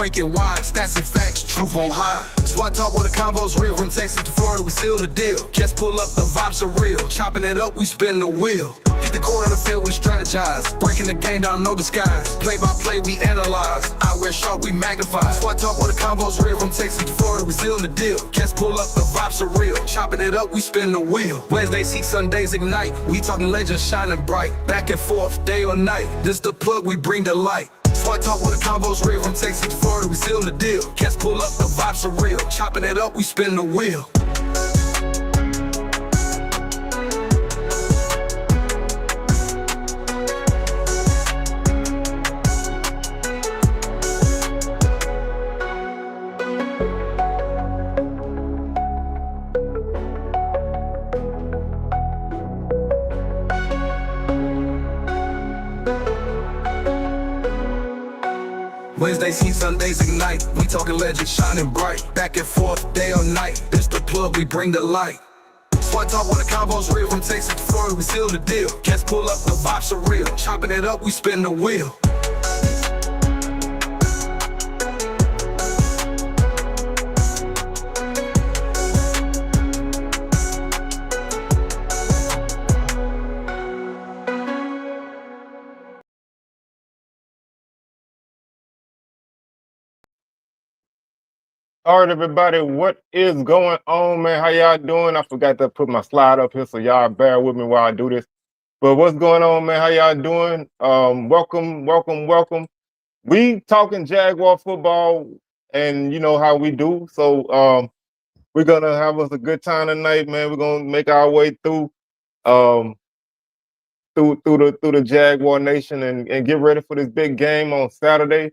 breaking wide, stats and facts, truth on high. SWAT talk where the convo's real. From Texas to Florida, we seal the deal. Just pull up, the vibes are real. Chopping it up, we spin the wheel. Hit the corner of the field, we strategize. Breaking the game down, no disguise. Play by play, we analyze. Eyewear sharp, we magnify. SWAT talk where the convo's real. From Texas to Florida, we seal the deal. Just pull up, the vibes are real. Chopping it up, we spin the wheel. Wednesdays heat, Sundays ignite. We talking legends shining bright. Back and forth, day or night. This the plug, we bring the light. SWAT talk where the convo's real. From Texas to Florida, we seal the deal. Just pull up, the vibes are real. Chopping it up, we spin the wheel. Wednesdays heat, Sundays ignite. We talking legends shining bright. Back and forth, day or night. This the plug, we bring the light. SWAT talk where the convo's real. From Texas to Florida, we seal the deal. Just pull up, the vibes are real. Chopping it up, we spin the wheel. All right, everybody, what is going on, man? How y'all doing? I forgot to put my slide up here, so y'all bear with me while I do this. But what's going on, man? How y'all doing? Welcome. We talking Jaguar football, and you know how we do. So we're gonna have us a good time tonight, man. We're gonna make our way through through the Jaguar Nation and get ready for this big game on Saturday.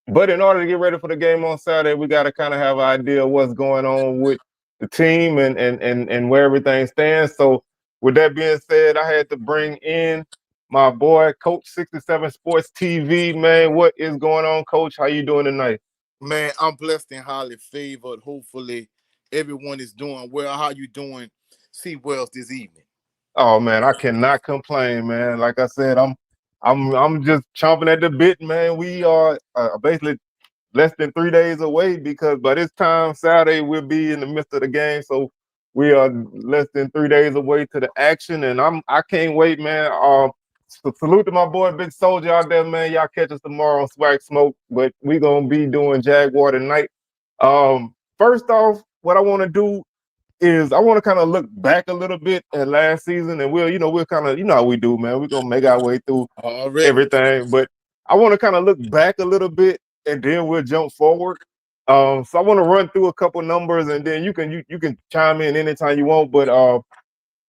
But in order to get ready for the game on Saturday, we got to kind of have an idea of what's going on with the team and where everything stands. So with that being said, I had to bring in my boy, Coach67sportstv, man. What is going on, Coach? How you doing tonight? Man, I'm blessed and highly favored. Hopefully everyone is doing well. How you doing, C. Wells, this evening? Oh, man, I cannot complain, man. Like I said, I'm just chomping at the bit, man. We are basically less than 3 days away because by this time Saturday we'll be in the midst of the game. So we are less than 3 days away to the action, and I can't wait, man. So salute to my boy Big Soldier out there, man. Y'all catch us tomorrow on Swag Smoke, but we gonna be doing Jaguar tonight. First off, what I want to do is I want to kind of look back a little bit at last season, and we'll kind of, how we do, man. We're gonna make our way through everything, but I want to kind of look back a little bit and then we'll jump forward. So I want to run through a couple numbers, and then you can chime in anytime you want. But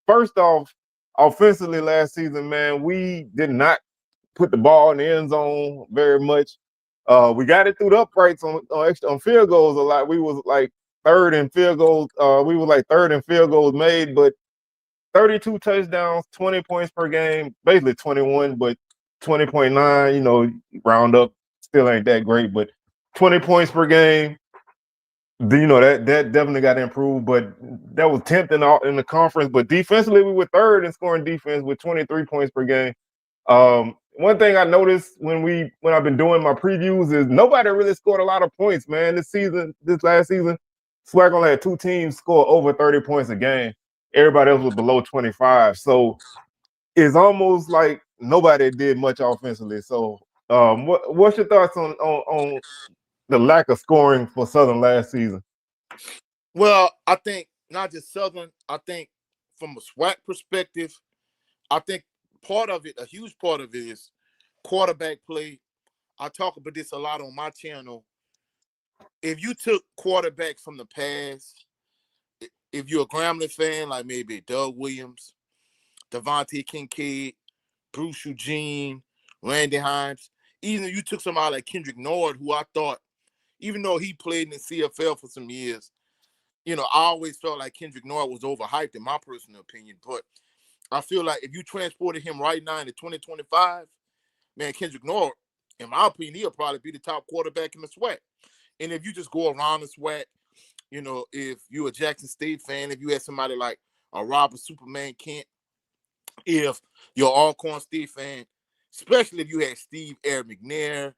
first off, offensively last season, man, we did not put the ball in the end zone very much. We got it through the uprights on field goals a lot. We was like third in field goals. We were like third in field goals made, but 32 touchdowns, 20 points per game, basically 21, but 20.9, round up, still ain't that great, but 20 points per game. That definitely got improved, but that was 10th in the conference. But defensively, we were third in scoring defense with 23 points per game. One thing I noticed when I've been doing my previews is nobody really scored a lot of points, man. This last season, Swag only had 2 teams score over 30 points a game. Everybody else was below 25. So it's almost like nobody did much offensively. So what's your thoughts on the lack of scoring for Southern last season? Well, I think not just Southern. I think from a SWAC perspective, I think a huge part of it is quarterback play. I talk about this a lot on my channel. If you took quarterbacks from the past, if you're a Grambling fan, like maybe Doug Williams, Devontae Kincaid, Bruce Eugene, Randy Hines, even if you took somebody like Kendrick Nord, who I thought, even though he played in the CFL for some years, I always felt like Kendrick Nord was overhyped in my personal opinion. But I feel like if you transported him right now into 2025, man, Kendrick Nord, in my opinion, he'll probably be the top quarterback in the SWAC. And if you just go around the SWAC, if you're a Jackson State fan, if you had somebody like a Robert Superman Kent, if you're Alcorn State fan, especially if you had Steve Air McNair,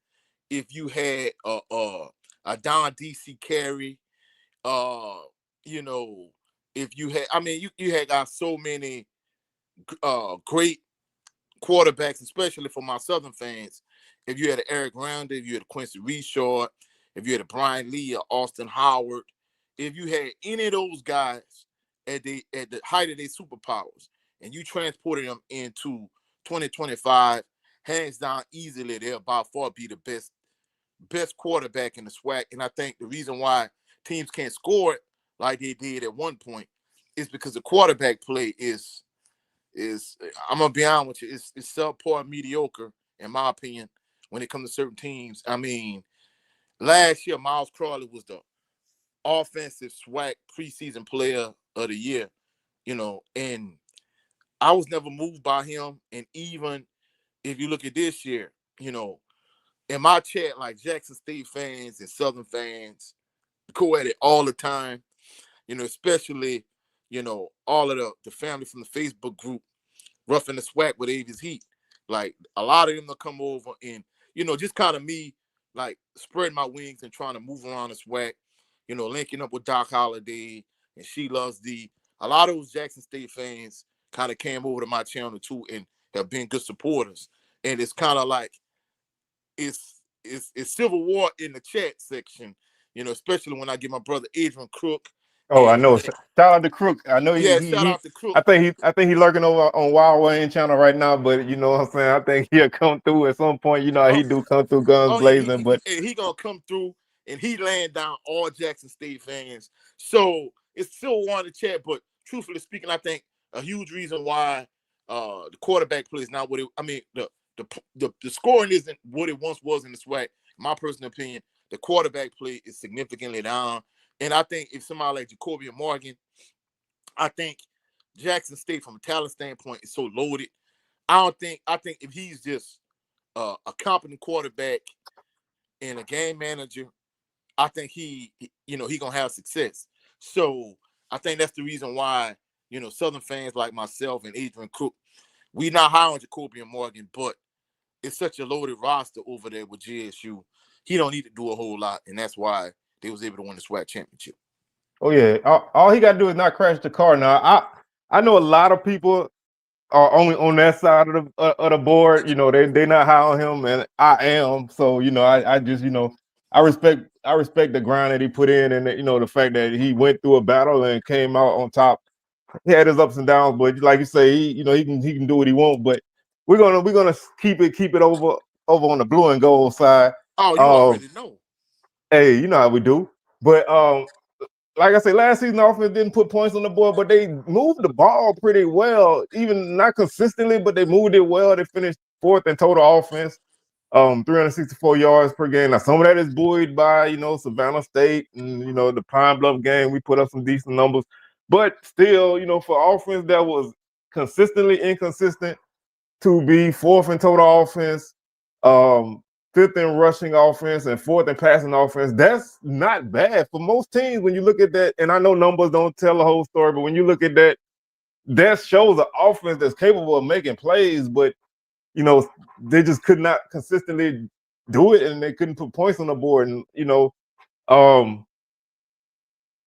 if you had Don DC Carey. You know, if you had, I mean, you had got so many great quarterbacks, especially for my Southern fans. If you had an Eric Rounder, if you had a Quincy Reshard, if you had a Brian Lee or Austin Howard, if you had any of those guys at the height of their superpowers, and you transported them into 2025, hands down, easily they'll by far be the best quarterback in the SWAC. And I think the reason why teams can't score it like they did at one point is because the quarterback play is I'm gonna be honest with you, it's subpar mediocre in my opinion when it comes to certain teams. I mean, last year Miles Crawley was the offensive SWAC preseason player of the year, you know, and I was never moved by him. And even if you look at this year, you know, in my chat, like Jackson State fans and Southern fans go at it all the time, you know, especially, you know, all of the family from the Facebook group, Roughing the SWAC with Avis Heat. Like, a lot of them will come over and, you know, just kind of me, like, spreading my wings and trying to move around the SWAC, you know, linking up with Doc Holliday and She Loves D. A lot of those Jackson State fans kind of came over to my channel, too, and have been good supporters. And it's kind of like, it's civil war in the chat section, you know, especially when I get my brother Adrian Crook. Oh, I know. Shout out to Crook. I know Shout out to Crook. I think he lurking over on Wild Wayne channel right now, but you know what I'm saying? I think he'll come through at some point. You know, he do come through guns blazing, but he gonna come through and he laying down all Jackson State fans. So it's still one to chat, but truthfully speaking, I think a huge reason why the quarterback play is not what it, I mean, the scoring isn't what it once was in the SWAC. In my personal opinion, the quarterback play is significantly down. And I think if somebody like Jacoby Morgan, I think Jackson State from a talent standpoint is so loaded. I think if he's just a competent quarterback and a game manager, I think he gonna have success. So I think that's the reason why, you know, Southern fans like myself and Adrian Cook, we not high on Jacoby Morgan, but it's such a loaded roster over there with JSU. He don't need to do a whole lot, and that's why they was able to win the SWAC championship. oh yeah, all he got to do is not crash the car. Now I know a lot of people are only on that side of the board. You know, they not high on him, and I am. So you know, I just, you know, I respect the grind that he put in, and you know, the fact that he went through a battle and came out on top. He had his ups and downs, but like you say, he can do what he wants. But we're gonna keep it over on the blue and gold side. Oh, you already know. Hey, you know how we do. But like I said, last season offense didn't put points on the board, but they moved the ball pretty well, even not consistently, but they moved it well. They finished fourth in total offense, 364 yards per game. Now some of that is buoyed by, you know, Savannah State and, you know, the Pine Bluff game. We put up some decent numbers, but still, you know, for offense that was consistently inconsistent to be fourth in total offense, fifth in rushing offense, and fourth in passing offense, that's not bad for most teams when you look at that. And I know numbers don't tell the whole story, but when you look at that, that shows an offense that's capable of making plays, but you know, they just could not consistently do it, and they couldn't put points on the board. And you know,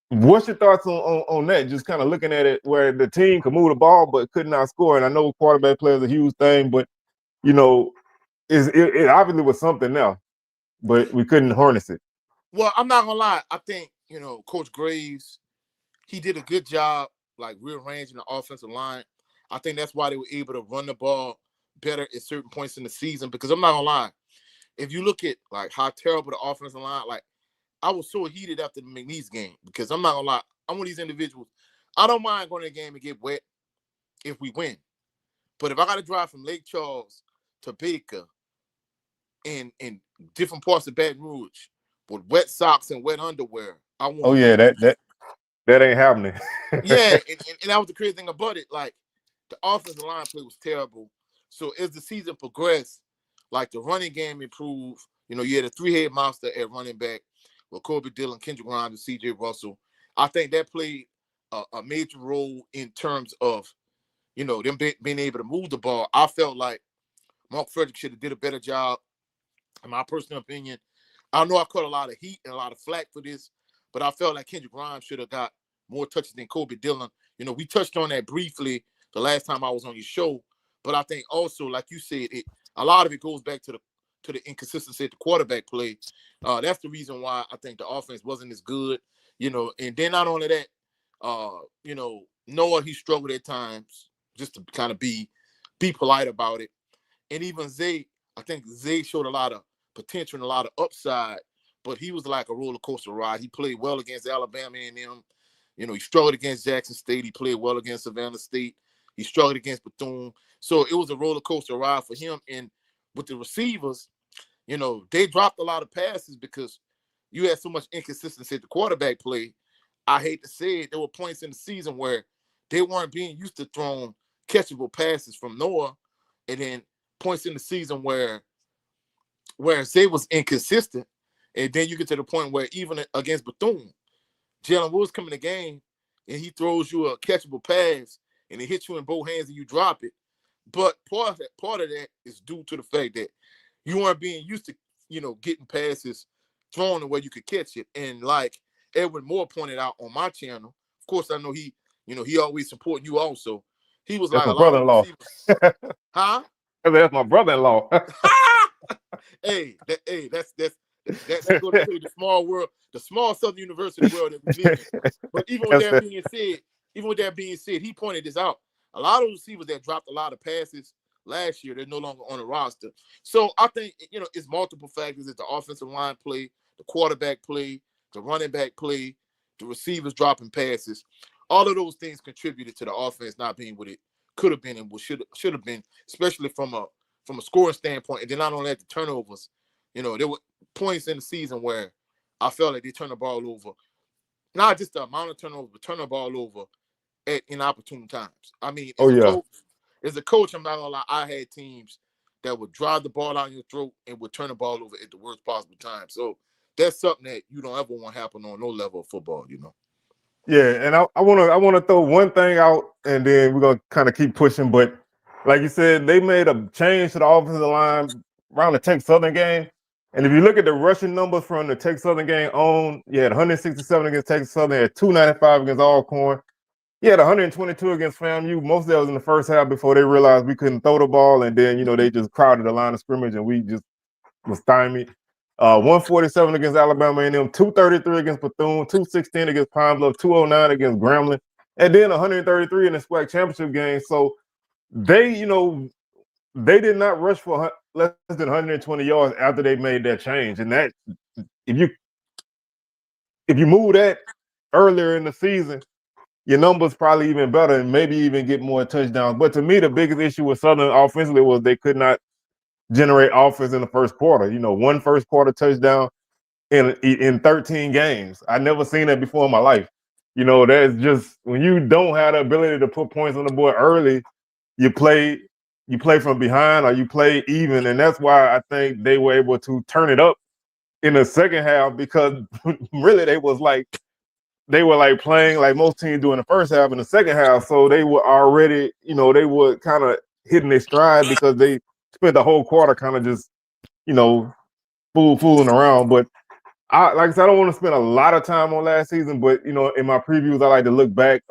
what's your thoughts on that? Just kind of looking at it where the team could move the ball but could not score. And I know quarterback play is a huge thing, but you know, it obviously was something now, but we couldn't harness it. Well, I'm not gonna lie. I think, you know, Coach Graves, he did a good job, like, rearranging the offensive line. I think that's why they were able to run the ball better at certain points in the season. Because I'm not gonna lie, if you look at like how terrible the offensive line, like, I was so heated after the McNeese game, because I'm not gonna lie, I'm one of these individuals. I don't mind going to the game and get wet if we win, but if I got to drive from Lake Charles to Baker in different parts of Baton Rouge with wet socks and wet underwear, I won't. Oh yeah, that ain't happening. Yeah, and that was the crazy thing about it. Like, the offensive line play was terrible. So as the season progressed, like, the running game improved. You know, you had a three-head monster at running back with Kobe Dillon, Kendrick Grimes, and CJ Russell. I think that played a major role in terms of, you know, them being able to move the ball. I felt like Mark Frederick should have did a better job, in my personal opinion, I know I caught a lot of heat and a lot of flack for this, but I felt like Kendrick Grimes should have got more touches than Kobe Dillon. You know, we touched on that briefly the last time I was on your show, but I think also, like you said, a lot of it goes back to the inconsistency at the quarterback play. That's the reason why I think the offense wasn't as good. You know, and then not only that, you know, Noah, he struggled at times, just to kind of be polite about it. And even Zay, I think Zay showed a lot of potential and a lot of upside, but he was like a roller coaster ride. He played well against Alabama and them. You know, he struggled against Jackson State. He played well against Savannah State. He struggled against Bethune. So it was a roller coaster ride for him. And with the receivers, you know, they dropped a lot of passes because you had so much inconsistency at the quarterback play. I hate to say it, there were points in the season where they weren't being used to throwing catchable passes from Noah, and then points in the season where Zay was inconsistent, and then you get to the point where even against Bethune, Jalen Woods come in the game and he throws you a catchable pass and it hits you in both hands and you drop it. But part of that is due to the fact that you weren't being used to, you know, getting passes thrown the way you could catch it. And like Edwin Moore pointed out on my channel, of course I know he always supporting you also. He was That's like my a lot of brother-in-law. receivers. Huh? That's my brother-in-law. Hey, that's go to the small world, the small Southern University world that we live in. But even with that being said, he pointed this out. A lot of receivers that dropped a lot of passes last year, they're no longer on the roster. So I think, you know, it's multiple factors. It's the offensive line play, the quarterback play, the running back play, the receivers dropping passes. All of those things contributed to the offense not being what it could have been and what should have been, especially from a scoring standpoint. And then not only that, the turnovers. You know, there were points in the season where I felt like they turned the ball over. Not just the amount of turnovers, but turn the ball over at inopportune times. I mean, as a coach, I'm not gonna lie, I had teams that would drive the ball out your throat and would turn the ball over at the worst possible time. So that's something that you don't ever want to happen on no level of football, you know. Yeah, and I wanna throw one thing out, and then we're gonna kind of keep pushing. But like you said, they made a change to the offensive line around the Texas Southern game. And if you look at the rushing numbers from the Texas Southern game on, you had 167 against Texas Southern, had 295 against Alcorn. He had 122 against FAMU. Most of that was in the first half before they realized we couldn't throw the ball, and then, you know, they just crowded the line of scrimmage and we just was stymied. 147 against Alabama A&M, 233 against Bethune, 216 against Pine Bluff, 209 against Grambling, and then 133 in the SWAC championship game. So they, you know, they did not rush for less than 120 yards after they made that change. And that, if you move that earlier in the season, your numbers probably even better and maybe even get more touchdowns. But to me, the biggest issue with Southern offensively was they could not generate offense in the first quarter. You know, one first quarter touchdown in 13 games. I never seen that before in my life. You know, that's just when you don't have the ability to put points on the board early, you play from behind or you play even. And that's why I think they were able to turn it up in the second half, because really they were like playing like most teams do in the first half in the second half. So they were already, you know, they were kind of hitting their stride because they spent the whole quarter kind of just, you know, fooling around. But like I said, I don't want to spend a lot of time on last season, but, you know, in my previews, I like to look back.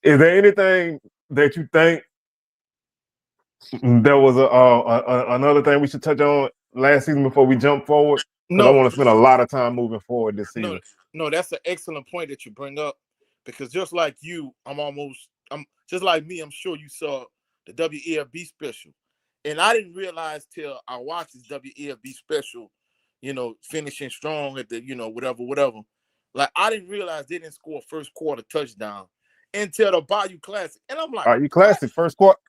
Is there anything that you think there was another thing we should touch on last season before we jump forward? Because I want to spend a lot of time moving forward this season. No, that's an excellent point that you bring up, because just like you, I'm just like me. I'm sure you saw the WEFB special, and I didn't realize till I watched this WEFB special, you know, finishing strong at the, you know, whatever. Like, I didn't realize they didn't score a first quarter touchdown until the Bayou Classic, and I'm like, Bayou Classic first quarter.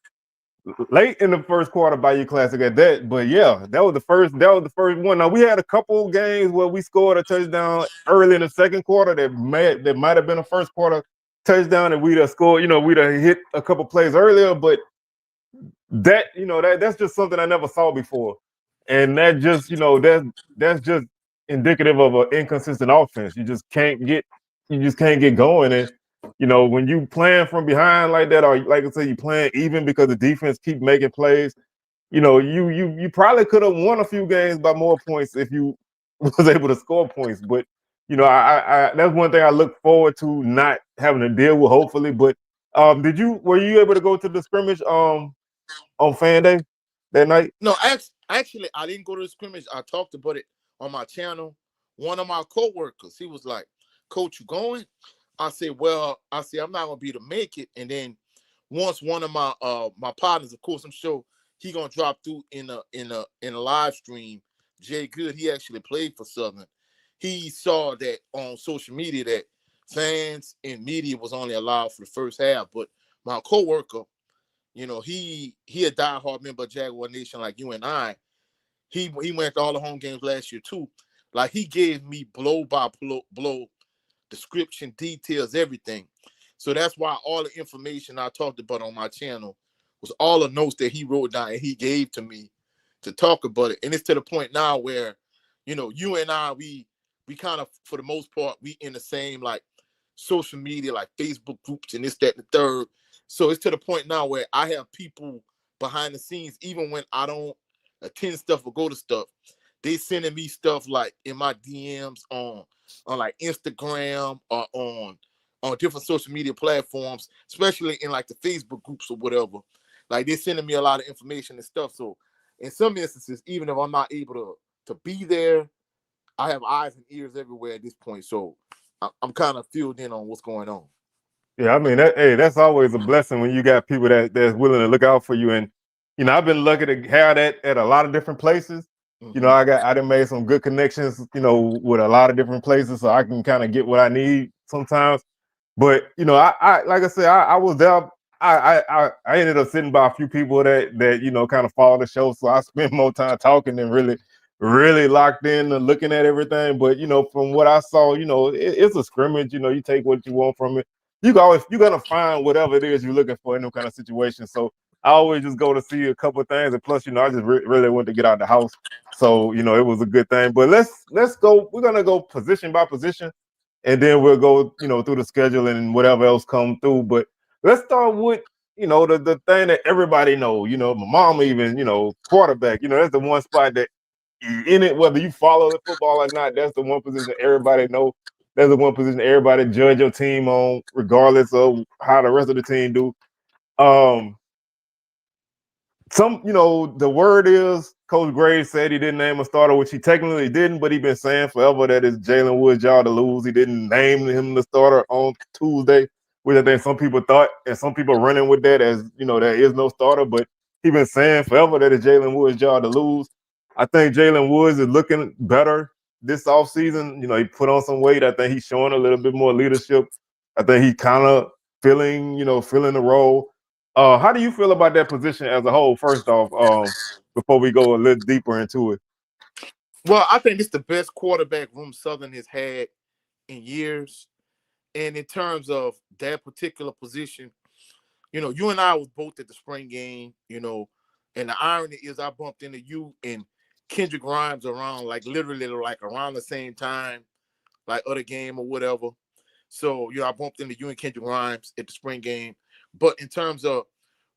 Late in the first quarter, Bayou Classic at that, but yeah, that was the first one. Now we had a couple games where we scored a touchdown early in the second quarter that might have been a first quarter touchdown, and we'd have scored. You know, we'd have hit a couple plays earlier, but that, you know, that's just something I never saw before, and that just, you know, that's just indicative of an inconsistent offense. You just can't get going. And, you know, when you playing from behind like that, or like I said, you playing even because the defense keep making plays, you know, you probably could have won a few games by more points if you was able to score points. But I that's one thing I look forward to not having to deal with. Hopefully, but were you able to go to the scrimmage on fan day that night? No, actually, I didn't go to the scrimmage. I talked about it on my channel. One of my coworkers, he was like, "Coach, you going?" I said, "Well, I'm not gonna be able to make it." And then once one of my partners, of course, I'm sure he gonna drop through in a live stream. Jay Good, he actually played for Southern. He saw that on social media that fans and media was only allowed for the first half, but my coworker, he a diehard member of Jaguar Nation like you and I. He went to all the home games last year too. Like he gave me blow by blow description, details, everything. So that's why all the information I talked about on my channel was all the notes that he wrote down and he gave to me to talk about it. And it's to the point now where, you and I, we kind of, for the most part, we in the same like social media, like Facebook groups and this, that, and the third. So it's to the point now where I have people behind the scenes, even when I don't attend stuff or go to stuff, they sending me stuff like in my DMs on like Instagram or on different social media platforms, especially in like the Facebook groups or whatever. Like they're sending me a lot of information and stuff. So in some instances, even if I'm not able to be there, I have eyes and ears everywhere at this point. So I'm kind of filled in on what's going on. Yeah, I mean, that's always a blessing when you got people that's willing to look out for you. And I've been lucky to have that at a lot of different places. Mm-hmm. I done made some good connections, with a lot of different places, so I can kind of get what I need sometimes. But I like I said, I was there. I ended up sitting by a few people that kind of follow the show, so I spent more time talking than really locked in and looking at everything. But from what I saw, it's a scrimmage. You take what you want from it. You're gonna find whatever it is you're looking for in them kind of situations. So I always just go to see a couple of things, and plus, I just really want to get out of the house. So it was a good thing. But let's go. We're gonna go position by position, and then we'll go through the schedule and whatever else come through. But let's start with the thing that everybody know. My mom even quarterback. That's the one spot that in it, whether you follow the football or not, that's the one position everybody know. That's the one position everybody judge your team on, regardless of how the rest of the team do. Um, the word is Coach Graves said he didn't name a starter, which he technically didn't, but he been saying forever that it's Jalen Woods' job to lose. He didn't name him the starter on Tuesday, which I think some people thought, and some people running with that as there is no starter, but he been saying forever that it's Jalen Woods' job to lose. I think Jalen Woods is looking better this offseason. He put on some weight. I think he's showing a little bit more leadership. I think he kind of feeling the role. How do you feel about that position as a whole, first off, before we go a little deeper into it? Well, I think it's the best quarterback room Southern has had in years. And in terms of that particular position, you and I was both at the spring game, and the irony is I bumped into you and Kendrick Grimes around literally around the same time, like other game or whatever. So, I bumped into you and Kendrick Grimes at the spring game. But in terms of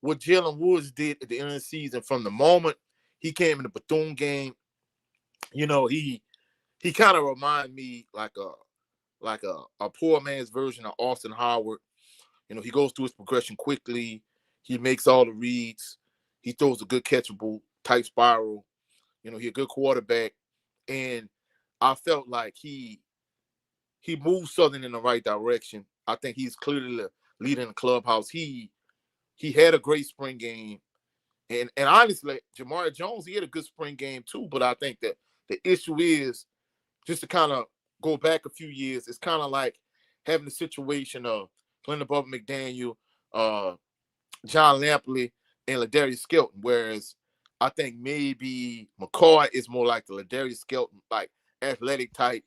what Jalen Woods did at the end of the season, from the moment he came in the Bethune game, he kind of reminded me like a poor man's version of Austin Howard. He goes through his progression quickly. He makes all the reads. He throws a good catchable type spiral. He's a good quarterback. And I felt like he moved Southern in the right direction. I think he's clearly the leader in the clubhouse. He had a great spring game. And honestly, Jamari Jones, he had a good spring game too. But I think that the issue is, just to kind of go back a few years, it's kind of like having the situation of Clinton Bubba McDaniel, John Lampley, and Ladarius Skelton, whereas I think maybe McCoy is more like the Ladarius Skelton, like athletic type.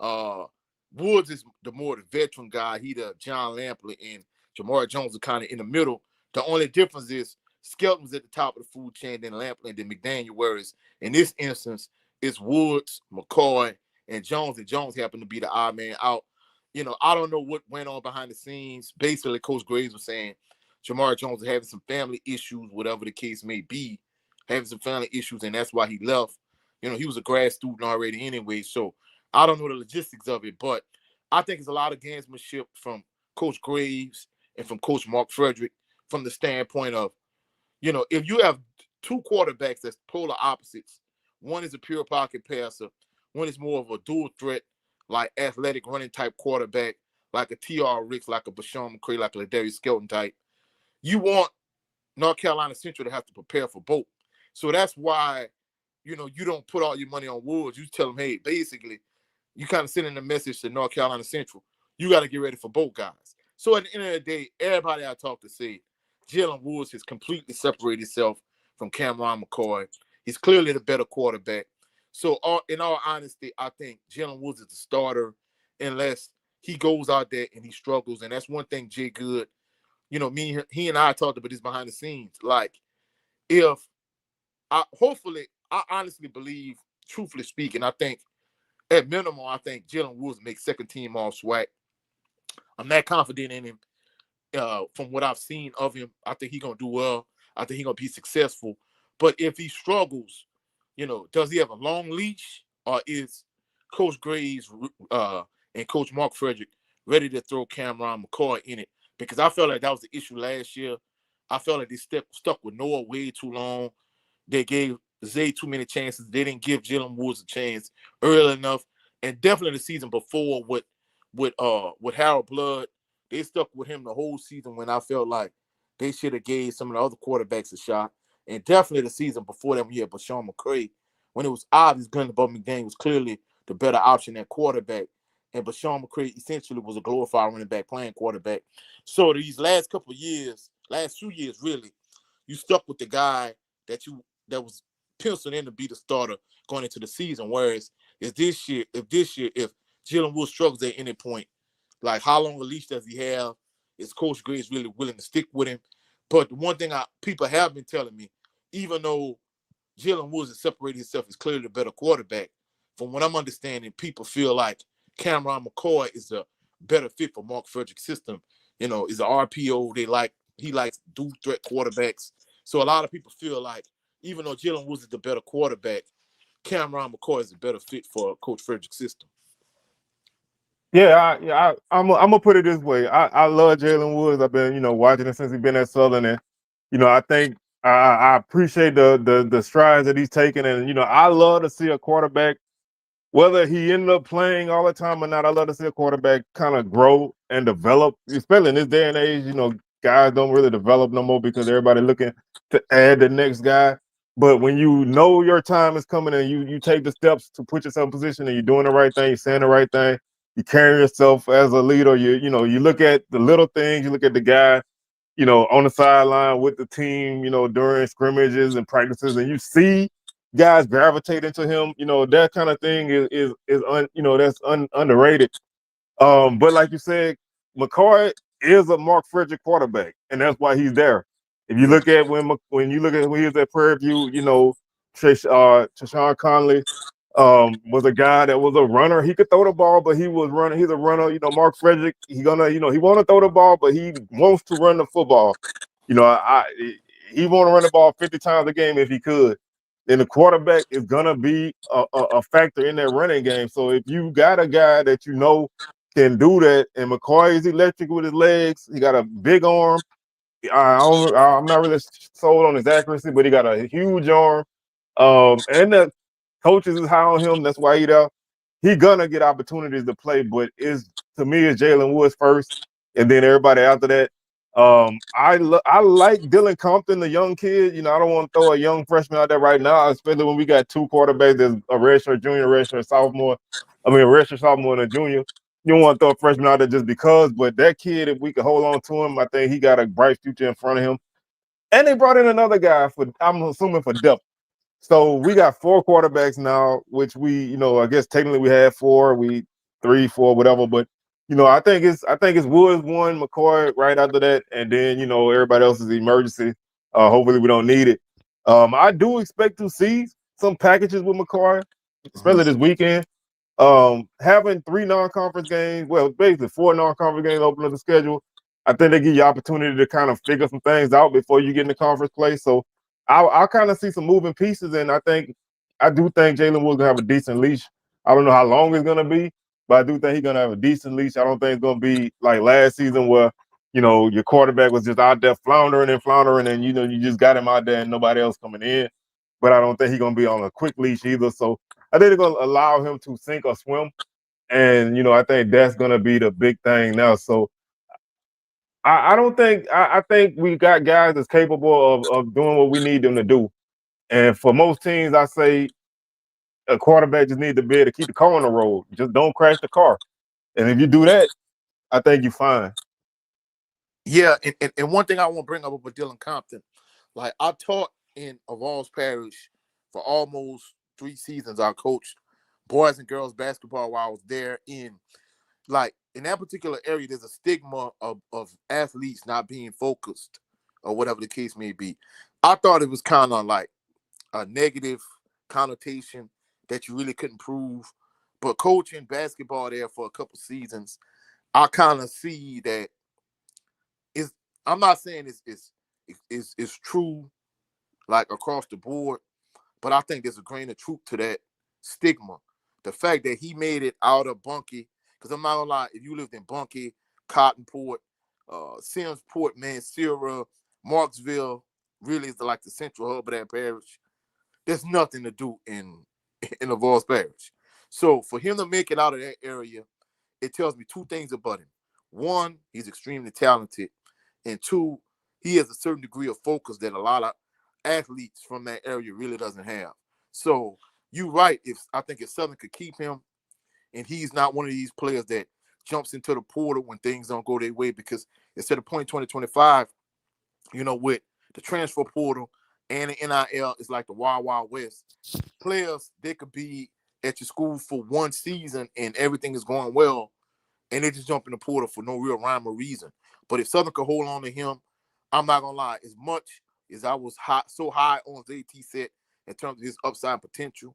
Woods is the veteran guy. He the John Lampley, and Jamari Jones are kind of in the middle. The only difference is Skelton's at the top of the food chain, then Lampley, and then McDaniel, whereas in this instance, it's Woods, McCoy, and Jones happened to be the odd man out. I don't know what went on behind the scenes. Basically, Coach Graves was saying Jamari Jones is having some family issues, whatever the case may be, having some family issues, and that's why he left. he was a grad student already anyway. So I don't know the logistics of it, but I think it's a lot of gamesmanship from Coach Graves and from Coach Mark Frederick from the standpoint of, if you have two quarterbacks that's polar opposites, one is a pure pocket passer, one is more of a dual threat, like athletic running type quarterback, like a T.R. Ricks, like a Bashawn McCray, like a Ladarius Skelton type. You want North Carolina Central to have to prepare for both. So that's why, you don't put all your money on Woods. You tell them, hey, basically, you kind of sending a message to North Carolina Central. You got to get ready for both guys. So at the end of the day, everybody I talked to said Jalen Woods has completely separated himself from Cameron McCoy. He's clearly the better quarterback. So in all honesty, I think Jalen Woods is the starter unless he goes out there and he struggles. And that's one thing Jay Good, he and I talked about this behind the scenes. Like, hopefully, I honestly believe, truthfully speaking, I think at minimum, I think Jalen Woods makes second team all SWAC. I'm not confident in him. From what I've seen of him, I think he's gonna do well. I think he's gonna be successful. But if he struggles, does he have a long leash, or is Coach Graves and Coach Mark Frederick ready to throw Cameron McCoy in it? Because I felt like that was the issue last year. I felt like they stuck with Noah way too long. They gave Zay too many chances. They didn't give Jalen Woods a chance early enough. And definitely the season before with Harold Blood, they stuck with him the whole season when I felt like they should have gave some of the other quarterbacks a shot. And definitely the season before that, when you had Bashawn McCray, when it was obvious Gunnar McDaniel was clearly the better option at quarterback. And Bashawn McCray essentially was a glorified running back playing quarterback. So these last couple of years, last 2 years really, you stuck with the guy that was penciled in to be the starter going into the season. Whereas if Jalen Woods struggles at any point, like how long a leash does he have? Is Coach Graves really willing to stick with him? But the one thing people have been telling me, even though Jalen Woods has separated himself as clearly the better quarterback, from what I'm understanding, people feel like Cameron McCoy is a better fit for Mark Frederick's system. Is an RPO. He likes dual threat quarterbacks. So a lot of people feel like even though Jalen Woods is the better quarterback, Cameron McCoy is a better fit for Coach Frederick's system. Yeah, I'm gonna put it this way. I love Jalen Woods. I've been, watching him since he's been at Southern, and I think I appreciate the strides that he's taken, and I love to see a quarterback, whether he ended up playing all the time or not. I love to see a quarterback kind of grow and develop, especially in this day and age. Guys don't really develop no more because everybody looking to add the next guy. But when you know your time is coming and you take the steps to put yourself in position and you're doing the right thing, you're saying the right thing, you carry yourself as a leader. You look at the little things, you look at the guy, on the sideline with the team, during scrimmages and practices, and you see guys gravitate into him. That kind of thing that's underrated. But like you said, McCoy is a Mark Frederick quarterback, and that's why he's there. If you look at when he was at Prairie View, Tashawn Conley was a guy that was a runner. He could throw the ball, but he was running. He's a runner. Mark Frederick, he want to throw the ball, but he wants to run the football. He want to run the ball 50 times a game if he could. Then the quarterback is gonna be a factor in that running game. So if you got a guy that can do that, and McCoy is electric with his legs, he got a big arm. I'm not really sold on his accuracy, but he got a huge arm. And the coaches is high on him. That's why he gonna get opportunities to play. But to me, it's Jalen Woods first, and then everybody after that. I like Dylan Compton, the young kid. I don't want to throw a young freshman out there right now, especially when we got two quarterbacks. There's a redshirt junior, redshirt sophomore. A redshirt sophomore and a junior. You don't want to throw a freshman out there just because, but that kid, if we could hold on to him, I think he got a bright future in front of him. And they brought in another guy I'm assuming for depth. So we got 4 quarterbacks now, which I guess technically we had 4, 3, 4, whatever. But I think it's Woods 1, McCoy right after that, and then everybody else is emergency. Hopefully we don't need it. I do expect to see some packages with McCoy, especially this weekend. Having 3 non-conference games, well, basically 4 non-conference games open up the schedule. I think they give you opportunity to kind of figure some things out before you get in the conference play. So I'll kind of see some moving pieces, and I think I do think Jalen Woods gonna have a decent leash. I don't know how long it's gonna be, but I do think he's gonna have a decent leash. I don't think it's gonna be like last season where your quarterback was just out there floundering, and you just got him out there and nobody else coming in. But I don't think he's gonna be on a quick leash either. So I think they're gonna allow him to sink or swim. And I think that's gonna be the big thing now. So I don't think I think we got guys that's capable of doing what we need them to do. And for most teams, I say a quarterback just needs to be able to keep the car on the road. Just don't crash the car. And if you do that, I think you're fine. Yeah, and one thing I want to bring up with Dylan Compton, like I taught in Avals Parish for almost 3 seasons. I coached boys and girls basketball while I was there. In that particular area, there's a stigma of athletes not being focused or whatever the case may be. I thought it was kind of like a negative connotation that you really couldn't prove. But coaching basketball there for a couple seasons, I kind of see that I'm not saying it's true like across the board, but I think there's a grain of truth to that stigma. The fact that he made it out of Bunkie, because I'm not gonna lie, if you lived in Bunkie, Cottonport, Simmsport, Mansura, Marksville, really is like the central hub of that parish. There's nothing to do in the Vols Parish. So for him to make it out of that area, it tells me 2 things about him. 1, he's extremely talented. And 2, he has a certain degree of focus that a lot of athletes from that area really doesn't have. So you're right. I think if Southern could keep him, and he's not one of these players that jumps into the portal when things don't go their way, because instead of point 2025, with the transfer portal and the NIL, it's like the Wild Wild West. Players, they could be at your school for 1 season and everything is going well, and they just jump in the portal for no real rhyme or reason. But if Southern could hold on to him, I'm not gonna lie, as much as I was so high on ZT Set in terms of his upside potential,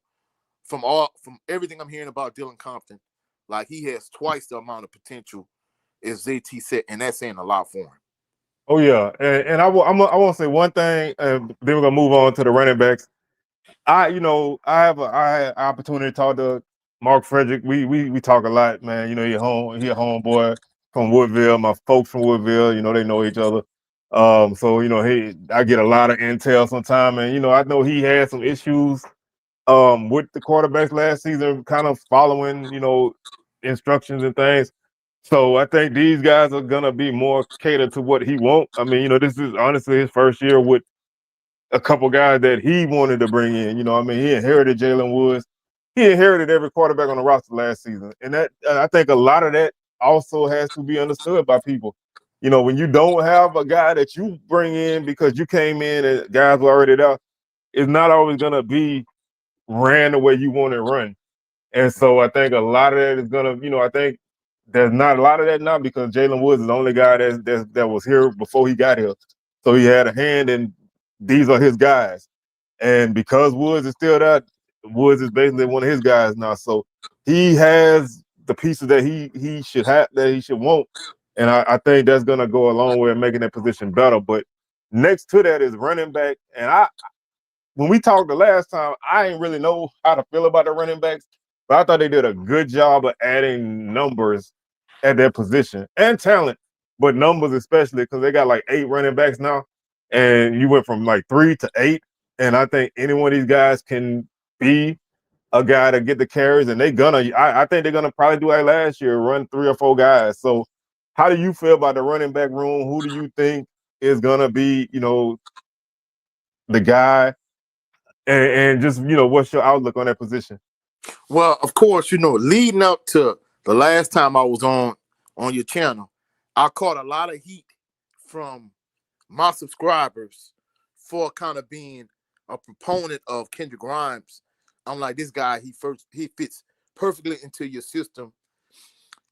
from everything I'm hearing about Dylan Compton, like he has twice the amount of potential as ZT Set, and that's saying a lot for him. Oh yeah, and I want to say one thing, and then we're gonna move on to the running backs. I had an opportunity to talk to Mark Frederick. We talk a lot, man. He a homeboy from Woodville. My folks from Woodville, they know each other. So I get a lot of intel sometimes, and I know he had some issues with the quarterbacks last season, kind of following instructions and things. So I think these guys are gonna be more catered to what he wants. I mean, this is honestly his first year with a couple guys that he wanted to bring in. He inherited Jalen Woods. He inherited every quarterback on the roster last season. And that I think a lot of that also has to be understood by people. When you don't have a guy that you bring in because you came in and guys were already there, it's not always gonna be ran the way you want it run. And so I think a lot of that is gonna, I think there's not a lot of that now because Jalen Woods is the only guy that was here before he got here. So he had a hand, and these are his guys. And because Woods is still there, Woods is basically one of his guys now. So he has the pieces that he should have, that he should want. And I think that's gonna go a long way in making that position better. But next to that is running back. And when we talked the last time, I didn't really know how to feel about the running backs, but I thought they did a good job of adding numbers at their position and talent, but numbers especially because they got like 8 running backs now, and you went from like 3 to 8. And I think any one of these guys can be a guy to get the carries, and I think they're gonna probably do like last year, run 3 or 4 guys. So how do you feel about the running back room? Who do you think is gonna be, the guy? And just, what's your outlook on that position? Well, of course, leading up to the last time I was on your channel, I caught a lot of heat from my subscribers for kind of being a proponent of Kendrick Grimes. I'm like, this guy, he fits perfectly into your system.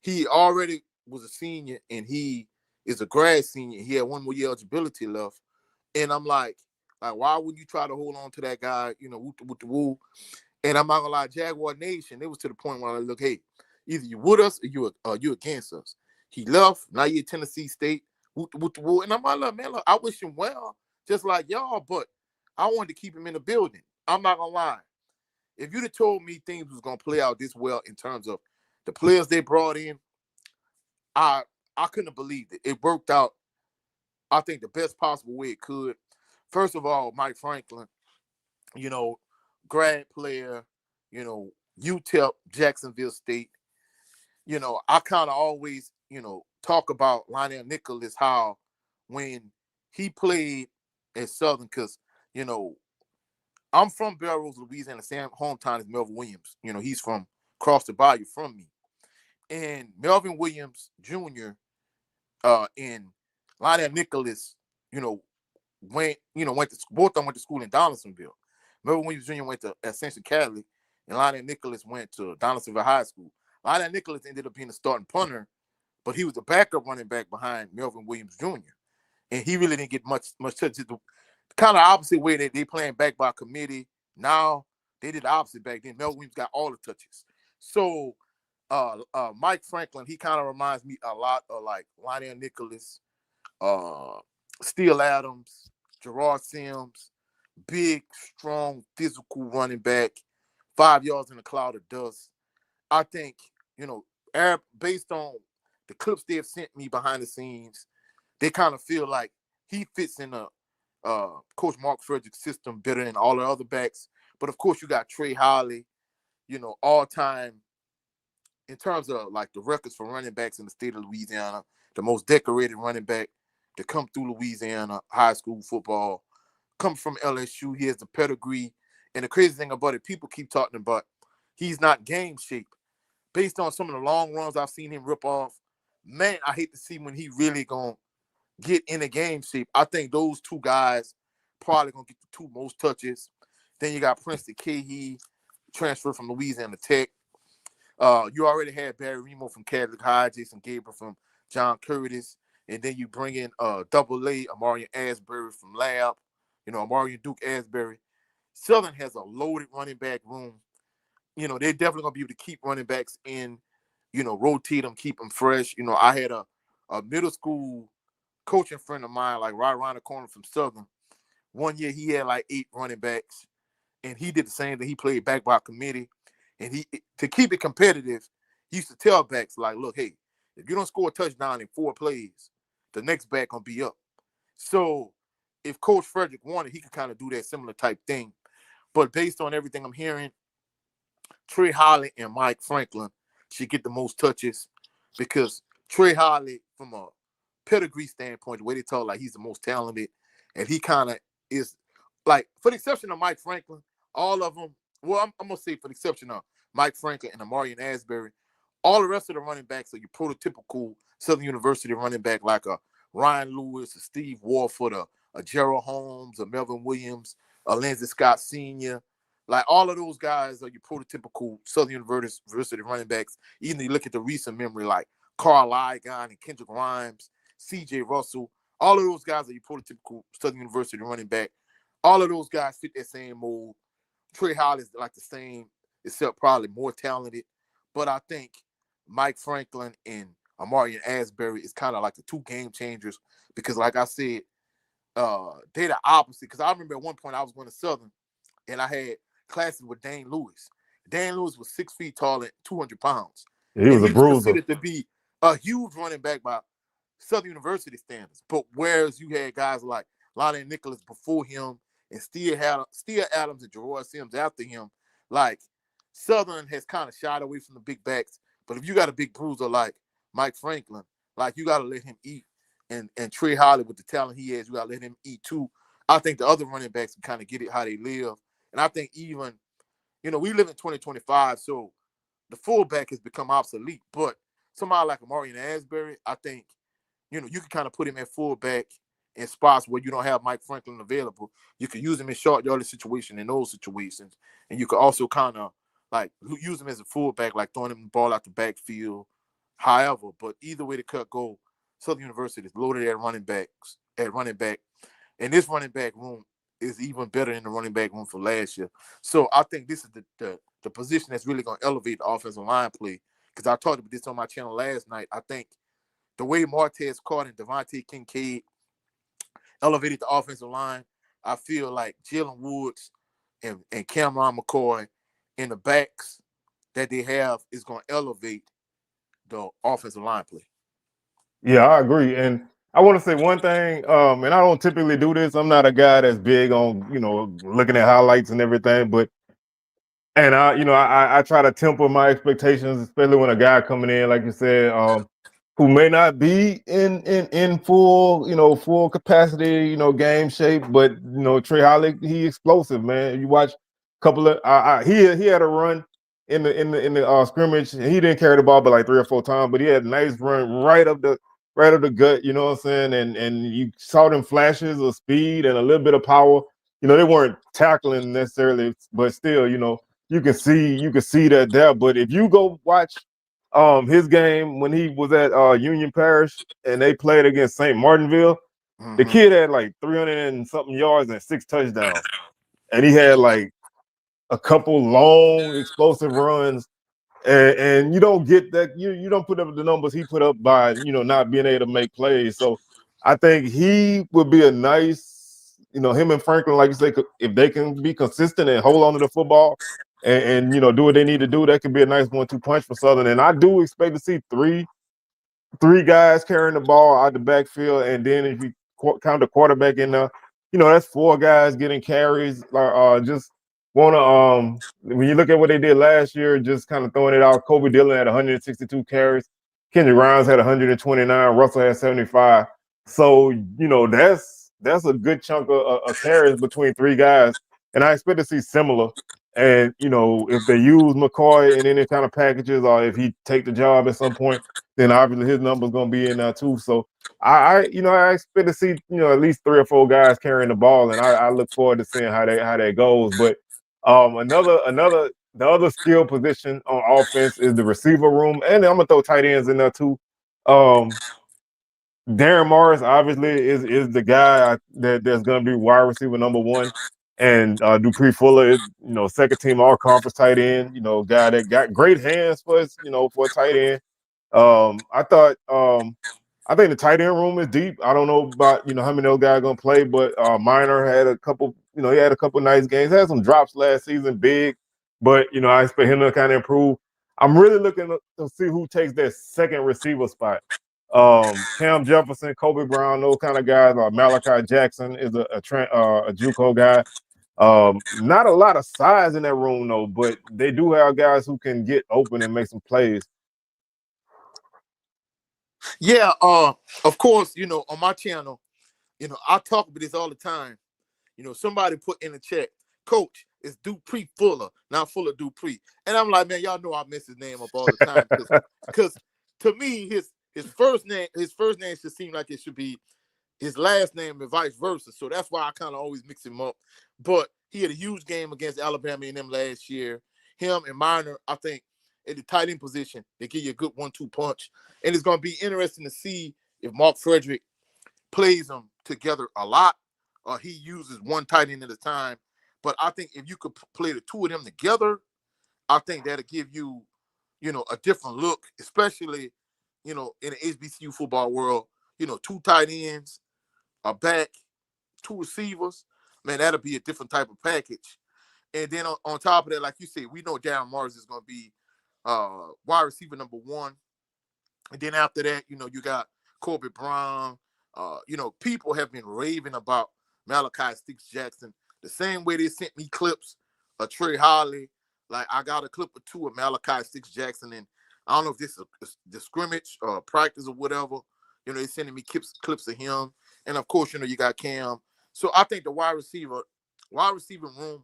He already was a senior, and he is a grad senior. He had 1 more year eligibility left. And I'm like, why would you try to hold on to that guy, with the woo? And I'm not gonna lie, Jaguar Nation, it was to the point where I look, hey, either you with us or you against us. He left, now you're at Tennessee State, with the woo. And I'm like, man, look, I wish him well, just like y'all, but I wanted to keep him in the building. I'm not gonna lie. if you'd have told me things was gonna play out this well in terms of the players they brought in, I couldn't have believed it. It worked out, I think, the best possible way it could. First of all, Mike Franklin, you know, grad player, UTEP, Jacksonville State. I kind of always, talk about Lionel Nicholas, how when he played at Southern, because, I'm from Belrose, Louisiana. Same hometown as Melvin Williams. He's from across the bayou from me. And Melvin Williams Jr. And Lionel Nicholas, went to both of them went to school in Donaldsonville. Melvin Williams Jr. went to Ascension Catholic, and Lionel Nicholas went to Donaldsonville High School. Lionel Nicholas ended up being a starting punter, but he was a backup running back behind Melvin Williams Jr. And he really didn't get much touch. The kind of opposite way that they playing back by committee. Now they did the opposite back then. Melvin Williams got all the touches. So Mike Franklin, he kind of reminds me a lot of like Lionel Nicholas, Steele Adams, Gerard Sims, big, strong, physical running back, 5 yards in a cloud of dust. I think, based on the clips they have sent me behind the scenes, they kind of feel like he fits in a Coach Mark Frederick's system better than all the other backs. But of course, you got Trey Holly, all time in terms of like the records for running backs in the state of Louisiana, the most decorated running back to come through Louisiana high school football, comes from LSU. He has the pedigree. And the crazy thing about it, people keep talking about he's not game shape. Based on some of the long runs I've seen him rip off, man, I hate to see when he really going to get in a game shape. I think those two guys probably going to get the two most touches. Then you got Princeton Cahee, transfer from Louisiana Tech. You already had Barry Remo from Catholic High, Jason Gabriel from John Curtis, and then you bring in Double A, Amarian Asbury from Lab, Amarian Duke Asbury. Southern has a loaded running back room. They're definitely going to be able to keep running backs in, rotate them, keep them fresh. I had a middle school coaching friend of mine, like right around the corner from Southern. One year he had like 8 running backs, and he did the same thing. He played back by committee, and he, to keep it competitive, he used to tell backs like, look, hey, if you don't score a touchdown in 4 plays, the next back going to be up. So if Coach Frederick wanted, he could kind of do that similar type thing. But based on everything I'm hearing, Trey Holly and Mike Franklin should get the most touches, because Trey Holly, from a pedigree standpoint, the way they talk, like he's the most talented, and he kind of is like, for the exception of Mike Franklin, all of them, well, I'm going to say for the exception of Mike Franklin and Amarian Asbury, all the rest of the running backs are your prototypical Southern University running back, like a Ryan Lewis, a Steve Warford, a Gerald Holmes, a Melvin Williams, a Lindsey Scott Sr. Like, all of those guys are your prototypical Southern University running backs. Even you look at the recent memory, like Carl Ligon and Kendrick Grimes, C.J. Russell, all of those guys are your prototypical Southern University running back. All of those guys fit that same mold. Trey Holly is like the same, except probably more talented. But I think Mike Franklin and Amarian Asbury is kind of like the two game changers, because, like I said, they're the opposite. Because I remember at one point I was going to Southern, and I had classes with Dane Lewis. Dane Lewis was 6 feet tall and 200 pounds. He was a bruiser. Considered to be a huge running back by Southern University standards. But whereas you had guys like Lionel Nicholas before him, and Steele Adams and Gerard Sims after him, like, Southern has kind of shied away from the big backs. But if you got a big bruiser like Mike Franklin, like, you got to let him eat. And Trey Holly, with the talent he has, you got to let him eat too. I think the other running backs can kind of get it how they live. And I think even, we live in 2025, so the fullback has become obsolete. But somebody like Amarian Asbury, I think, you can kind of put him at fullback in spots where you don't have Mike Franklin available. You can use him in short yardage situation in those situations. And you can also kind of like use him as a fullback, like throwing him the ball out the backfield. However, but either way the cut go, Southern University is loaded at running back. And this running back room is even better than the running back room for last year. So I think this is the position that's really going to elevate the offensive line play. Because I talked about this on my channel last night. I think the way Martez Carter and Devontae Kincaid elevated the offensive line, I feel like Jalen Woods and Cameron McCoy and the backs that they have is going to elevate the offensive line play. Yeah, I agree. And I want to say one thing, and I don't typically do this. I'm not a guy that's big on, looking at highlights and everything, but and I try to temper my expectations, especially when a guy coming in, like you said, who may not be in full, full capacity, game shape, but Trey Holly, he explosive, man. You watch a couple of, he had a run in the scrimmage, and he didn't carry the ball but like 3 or 4 times, but he had a nice run right up the gut, you know what I'm saying? And you saw them flashes of speed and a little bit of power. They weren't tackling necessarily, but still, you can see that there. But if you go watch his game when he was at Union Parish and they played against St. Martinville, the kid had like 300 and something yards and 6 touchdowns. And he had like a couple long explosive runs. And you don't get that, you don't put up the numbers he put up by not being able to make plays. So I think he would be a nice, him and Franklin, like you say, if they can be consistent and hold on to the football and do what they need to do, that could be a nice 1-2 punch for Southern. And I do expect to see three guys carrying the ball out the backfield, and then if you count the quarterback in there, that's 4 guys getting carries. Just want to when you look at what they did last year, just kind of throwing it out. Kobe Dillon had 162 carries, Kendrick Grimes had 129, Russell had 75. So that's a good chunk of carries between 3 guys, and I expect to see similar. And if they use McCoy in any kind of packages, or if he take the job at some point, then obviously his number's gonna be in there too. So I expect to see at least 3 or 4 guys carrying the ball, and I look forward to seeing how that goes. But the other skill position on offense is the receiver room, and I'm gonna throw tight ends in there too. Darren Morris obviously is the guy that's gonna be wide receiver number 1. And Dupree Fuller is, second team all conference tight end, guy that got great hands for his, for a tight end. I think the tight end room is deep. I don't know about how many of those guys are gonna play, but Minor had a couple. He had a couple nice games. Had some drops last season, big, but I expect him to kind of improve. I'm really looking to see who takes that second receiver spot. Cam Jefferson, Kobe Brown, those kind of guys. Malachi Jackson is a JUCO guy. Not a lot of size in that room though, but they do have guys who can get open and make some plays. Yeah, of course, on my channel, I talk about this all the time. Somebody put in the chat, Coach, it's Dupree Fuller, not Fuller Dupree. And I'm like, man, y'all know I mess his name up all the time. Because to me, his first name should seem like it should be his last name and vice versa. So that's why I kind of always mix him up. But he had a huge game against Alabama and them last year. Him and Minor, I think, at the tight end position, they give you a good 1-2 punch. And it's going to be interesting to see if Mark Frederick plays them together a lot, or he uses one tight end at a time. But I think if you could play the 2 of them together, I think that'll give you, a different look, especially, in the HBCU football world. 2 tight ends, a back, 2 receivers. Man, that'll be a different type of package. And then on top of that, like you said, we know Darren Morris is going to be wide receiver number 1. And then after that, you got Corbett Brown. People have been raving about Malachi Sticks Jackson the same way they sent me clips of Trey Holly. Like, I got a clip or 2 of Malachi Sticks Jackson, and I don't know if this is the scrimmage or practice or whatever. They're sending me clips of him. And, of course, you got Cam. So I think the wide receiver room,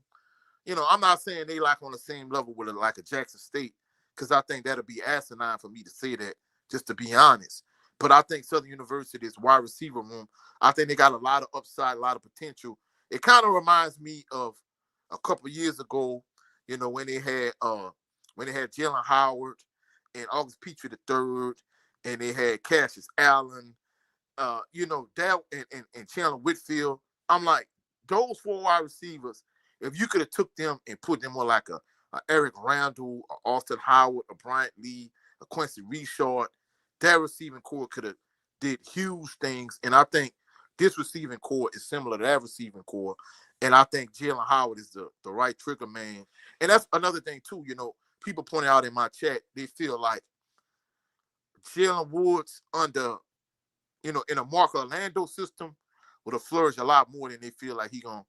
I'm not saying they like on the same level with like a Jackson State, because I think that'll be asinine for me to say that, just to be honest. But I think Southern University's wide receiver room, I think they got a lot of upside, a lot of potential. It kind of reminds me of a couple of years ago, when they had Jalen Howard and August Petrie III, and they had Cassius Allen, that and Chandler Whitfield. I'm like, those 4 wide receivers, if you could have took them and put them on like a Eric Randall, a Austin Howard, a Bryant Lee, a Quincy Richard, that receiving core could have did huge things. And I think this receiving core is similar to that receiving core. And I think Jalen Howard is the right trigger man. And that's another thing, too. People pointed out in my chat, they feel like Jalen Woods under, in a Mark Orlando system would have flourished a lot more than they feel like he going to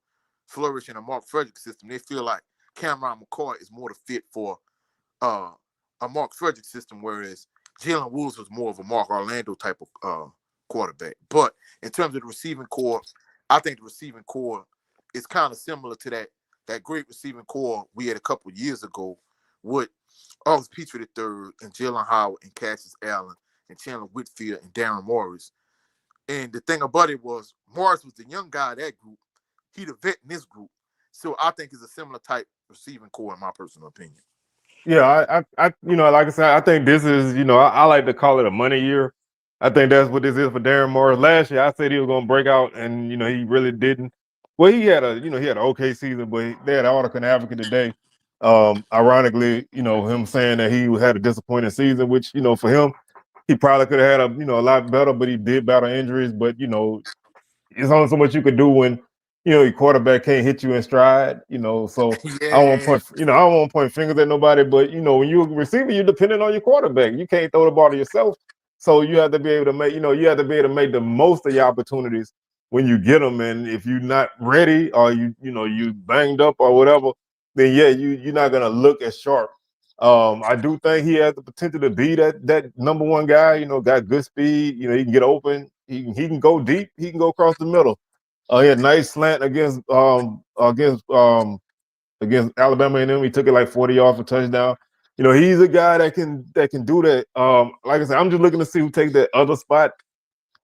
flourish in a Mark Frederick system. They feel like Cameron McCoy is more the fit for a Mark Frederick system, whereas Jalen Woods was more of a Mark Orlando type of quarterback. But in terms of the receiving core, I think the receiving core is kind of similar to that great receiving core we had a couple of years ago with August Petrie III and Jalen Howard and Cassius Allen and Chandler Whitfield and Darren Morris. And the thing about it was Morris was the young guy of that group. He the vet in this group. So I think it's a similar type receiving core in my personal opinion. Yeah, like I said, I think this is, I like to call it a money year. I think that's what this is for Darren Morris. Last year, I said he was going to break out, and he really didn't. Well, he had an okay season, but they had an article in Advocate today. Ironically, him saying that he had a disappointing season, which for him, he probably could have had a lot better, but he did battle injuries. But it's only so much you could do when your quarterback can't hit you in stride. So Yeah. I don't want to I don't want to point fingers at nobody, but when you're a receiver, you're dependent on your quarterback. You can't throw the ball to yourself, so you have to be able to make you have to be able to make the most of your opportunities when you get them. And if you're not ready, or you banged up or whatever, then yeah, you're not gonna look as sharp. I do think he has the potential to be that number one guy. Got good speed. He can get open. He can go deep. He can go across the middle. He had a nice slant against Alabama, and then he took it like 40 yards for touchdown. He's a guy that can do that. Like I said, I'm just looking to see who takes that other spot.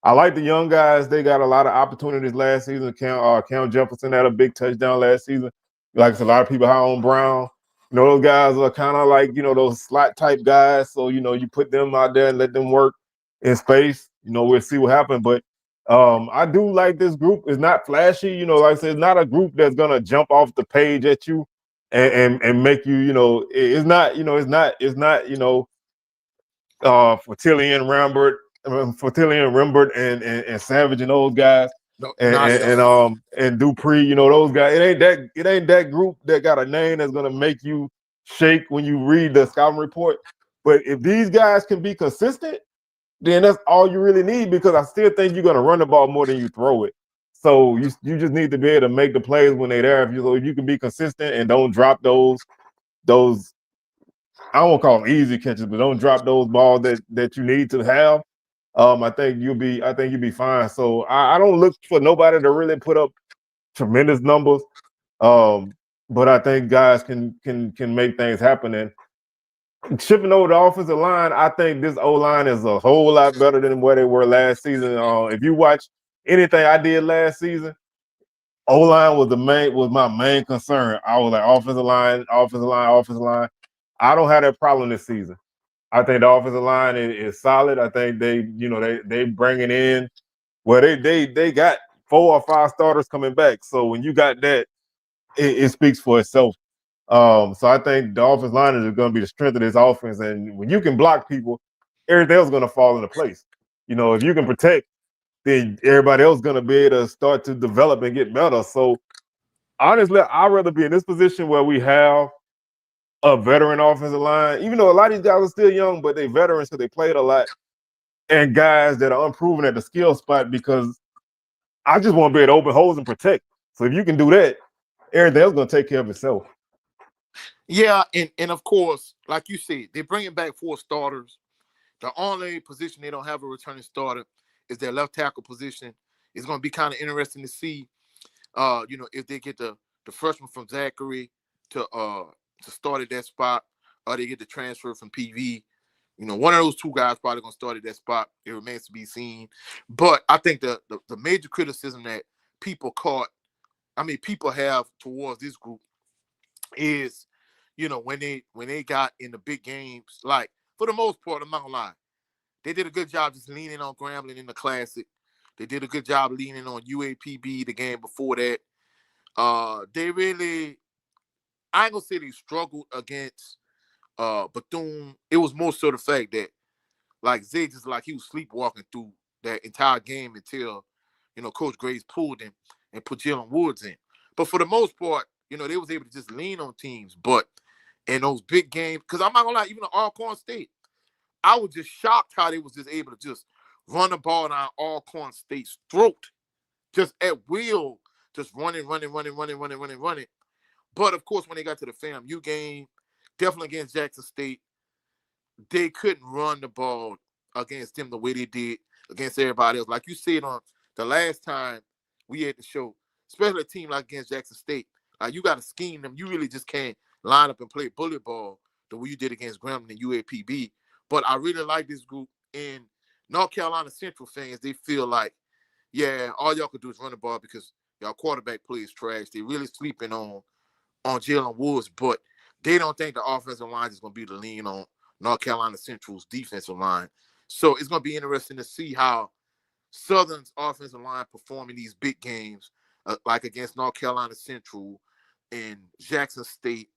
I like the young guys. They got a lot of opportunities last season. Cam Jefferson had a big touchdown last season. Like I said, a lot of people high on Brown. Those guys are kind of like, those slot type guys. So, you put them out there and let them work in space. We'll see what happens. But I do like this group. It's not flashy. Like I said, it's not a group that's going to jump off the page at you and make you, it's not, Fortillion, Rambert, and Savage and those guys, No, and Dupree, those guys. It ain't that group that got a name that's gonna make you shake when you read the scouting report. But if these guys can be consistent, then that's all you really need, because I still think you're gonna run the ball more than you throw it. So you just need to be able to make the plays when they're there. If you can be consistent and don't drop those I don't call them easy catches, but don't drop those balls that you need to have. I think you'll be fine. So I don't look for nobody to really put up tremendous numbers. But I think guys can make things happen. And shipping over the offensive line, I think this O-line is a whole lot better than where they were last season. If you watch anything I did last season, O-line was my main concern. I was like offensive line, offensive line, offensive line. I don't have that problem this season. I think the offensive line is solid. I think they bringing in, well, they got 4 or 5 starters coming back. So when you got that, it speaks for itself. So I think the offensive line is going to be the strength of this offense. And when you can block people, everything else is going to fall into place. If you can protect, then everybody else is going to be able to start to develop and get better. So honestly, I'd rather be in this position where we have a veteran offensive line, even though a lot of these guys are still young, but they veterans because they played a lot, and guys that are unproven at the skill spot, because I just want to be able to open holes and protect. So if you can do that, everything else is going to take care of itself. Yeah, and of course, like you said, they're bringing back 4 starters. The only position they don't have a returning starter is their left tackle position. It's going to be kind of interesting to see, if they get the freshman from Zachary to start at that spot, or they get the transfer from PV. One of those 2 guys probably going to start at that spot. It remains to be seen. But I think the major criticism that people have towards this group is, when they got in the big games, like, for the most part, I'm not gonna lie, they did a good job just leaning on Grambling in the Classic. They did a good job leaning on UAPB the game before that. They really, I ain't gonna say they struggled against Bethune. It was more so the fact that, like, Zay just, like, he was sleepwalking through that entire game until Coach Graves pulled him and put Jalen Woods in. But for the most part, they was able to just lean on teams. But in those big games, because I'm not gonna lie, even the Alcorn State, I was just shocked how they was just able to just run the ball down Alcorn State's throat, just at will, just running. But of course, when they got to the FAMU game, definitely against Jackson State, they couldn't run the ball against them the way they did against everybody else. Like you said on the last time we had the show, especially a team like against Jackson State, like you got to scheme them. You really just can't line up and play bullet ball the way you did against Grambling and UAPB. But I really like this group. And North Carolina Central fans, they feel like, yeah, all y'all could do is run the ball because y'all quarterback play is trash. They really sleeping on Jalen Woods, but they don't think the offensive line is going to be the lean on North Carolina Central's defensive line. So it's going to be interesting to see how Southern's offensive line perform in these big games, like against North Carolina Central and Jackson State,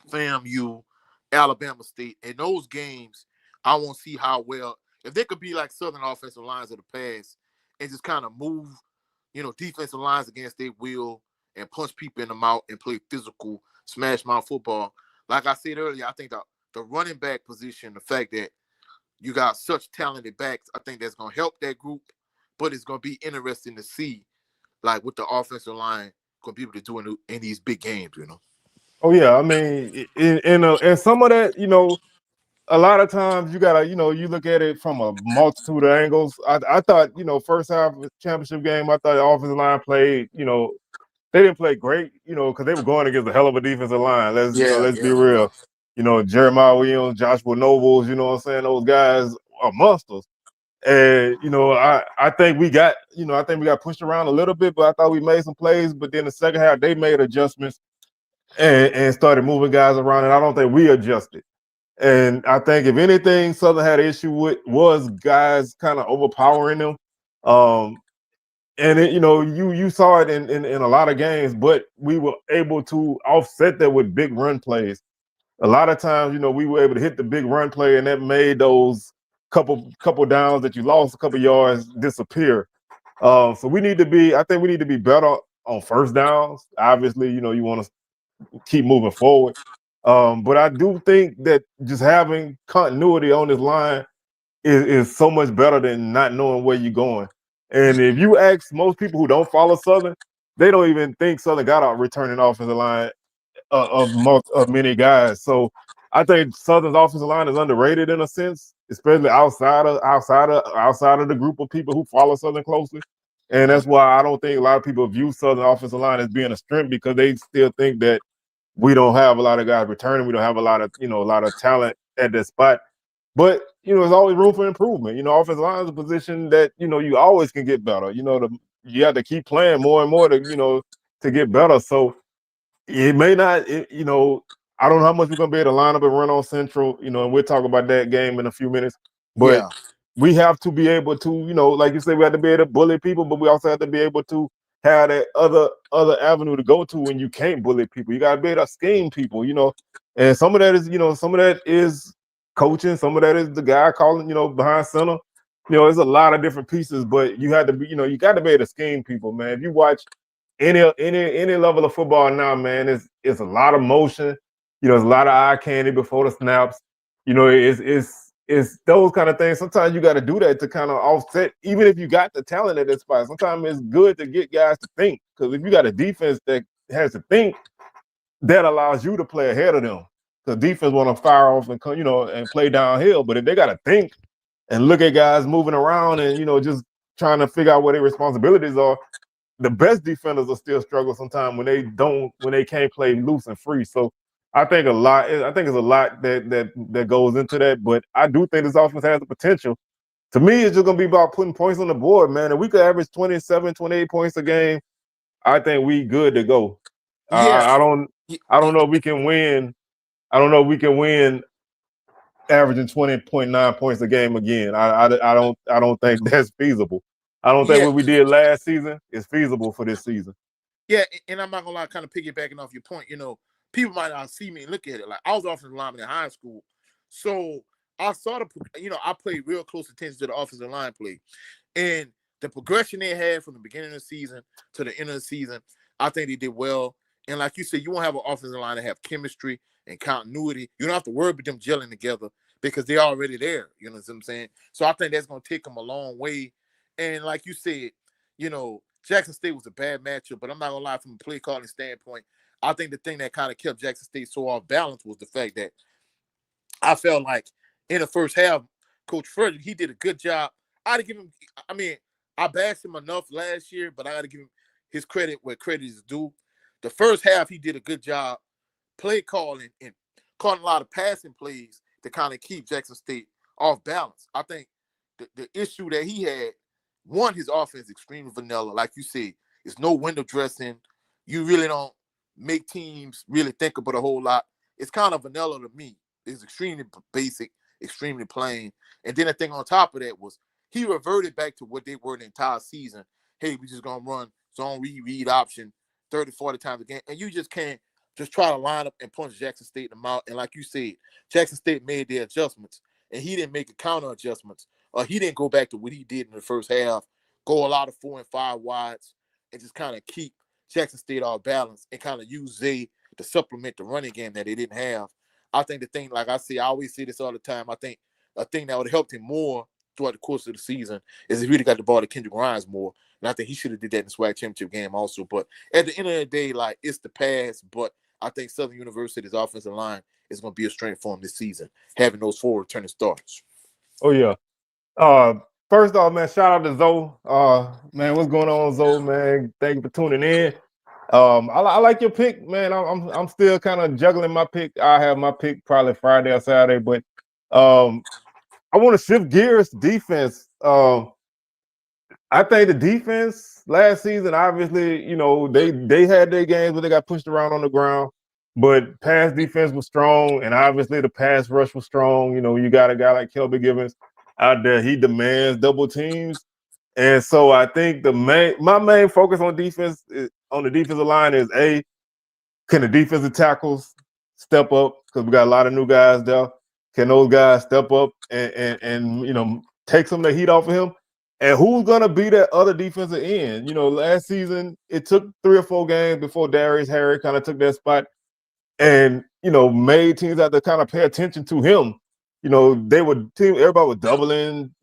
FAMU, Alabama State. In those games, I want to see how well, if they could be like Southern offensive lines of the past and just kind of move, defensive lines against their will and punch people in the mouth and play physical, smash mouth football. Like I said earlier, I think the running back position, the fact that you got such talented backs, I think that's going to help that group, but it's going to be interesting to see, like, what the offensive line going to be able to do in these big games, Oh yeah, I mean, and some of that, a lot of times you gotta, you look at it from a multitude of angles. I thought, first half of the championship game, I thought the offensive line played, they didn't play great, because they were going against a hell of a defensive line. Let's be real. Jeremiah Williams, Joshua Nobles, you know what I'm saying? Those guys are monsters. And, I think we got, pushed around a little bit, but I thought we made some plays. But then the second half, they made adjustments and started moving guys around. And I don't think we adjusted. And I think if anything, Southern had an issue with was guys kind of overpowering them. And you saw it in a lot of games, but we were able to offset that with big run plays. A lot of times, we were able to hit the big run play, and that made those couple downs that you lost, a couple yards, disappear. So I think we need to be better on first downs. Obviously, you want to keep moving forward. But I do think that just having continuity on this line is so much better than not knowing where you're going. And if you ask most people who don't follow Southern, they don't even think Southern got a returning offensive line of many guys. So I think Southern's offensive line is underrated in a sense, especially outside of the group of people who follow Southern closely. And that's why I don't think a lot of people view Southern offensive line as being a strength, because they still think that we don't have a lot of guys returning. We don't have a lot of talent at that spot. But, there's always room for improvement. Offensive line is a position that, you always can get better. You have to keep playing more and more to get better. So it may not, I don't know how much we're going to be able to line up and run on Central, and we'll talk about that game in a few minutes. But we have to be able to, like you said, we have to be able to bully people, but we also have to be able to have that other avenue to go to when you can't bully people. You got to be able to scheme people, and some of that is coaching. Some of that is the guy calling, behind center. There's a lot of different pieces, but you have to be, you got to be able to scheme people, man. If you watch any level of football now, man, it's a lot of motion. It's a lot of eye candy before the snaps. It's those kind of things. Sometimes you got to do that to kind of offset, even if you got the talent at that spot. Sometimes it's good to get guys to think, because if you got a defense that has to think, that allows you to play ahead of them. The defense want to fire off and and play downhill, but if they got to think and look at guys moving around and just trying to figure out what their responsibilities are, the best defenders will still struggle sometimes when they can't play loose and free. So I think it's a lot that goes into that, but I do think this offense has the potential. To me, it's just going to be about putting points on the board, man. If we could average 27, 28 points a game, I think we good to go. I don't know if we can win. I don't know if we can win averaging 20.9 points a game again. I don't think that's feasible. I don't think what we did last season is feasible for this season. Yeah, and I'm not gonna lie, kind of piggybacking off your point. People might not see me and look at it like I was offensive lineman in high school, so I saw I played real close attention to the offensive line play, and the progression they had from the beginning of the season to the end of the season, I think they did well. And like you said, you won't have an offensive line that have chemistry and continuity. You don't have to worry about them gelling together because they're already there. You know what I'm saying? So I think that's going to take them a long way. And like you said, Jackson State was a bad matchup, but I'm not going to lie, from a play calling standpoint, I think the thing that kind of kept Jackson State so off balance was the fact that I felt like in the first half, Coach Frederick, he did a good job. I'd give him, I bashed him enough last year, but I got to give him his credit where credit is due. The first half, he did a good job play calling and calling a lot of passing plays to kind of keep Jackson State off balance. I think the issue that he had, one, his offense is extremely vanilla. Like you said, it's no window dressing. You really don't make teams really think about a whole lot. It's kind of vanilla to me. It's extremely basic, extremely plain. And then the thing on top of that was he reverted back to what they were the entire season. Hey, we just going to run zone read option 30, 40 times a game. And you just can't just try to line up and punch Jackson State in the mouth. And like you said, Jackson State made their adjustments, and he didn't make a counter adjustments. He didn't go back to what he did in the first half, go a lot of 4 and 5 wides, and just kind of keep Jackson State off balance and kind of use Zay to supplement the running game that they didn't have. I think the thing, like I say, I always say this all the time, I think a thing that would have helped him more throughout the course of the season is if he really got the ball to Kendrick Grimes more. And I think he should have did that in the SWAC championship game also. But at the end of the day, like, it's the pass. But I think Southern University's offensive line is going to be a strength for him this season, having those 4 returning starters. Oh, yeah. First off, man, shout out to Zoe. Man, what's going on, Zoe, man? Thank you for tuning in. I like your pick, man. I'm still kind of juggling my pick. I have my pick probably Friday or Saturday, but I want to shift gears to defense. I think the defense last season, obviously, they had their games where they got pushed around on the ground, but pass defense was strong, and obviously the pass rush was strong. You got a guy like Kelby Givens out there. He demands double teams. And so I think my main focus on defense on the defensive line is can the defensive tackles step up? Because we got a lot of new guys there. Can those guys step up and take some of the heat off of him? And who's gonna be that other defensive end? Last season it took 3 or 4 games before Darius Harry kind of took that spot, and made teams have to kind of pay attention to him. Everybody was doubling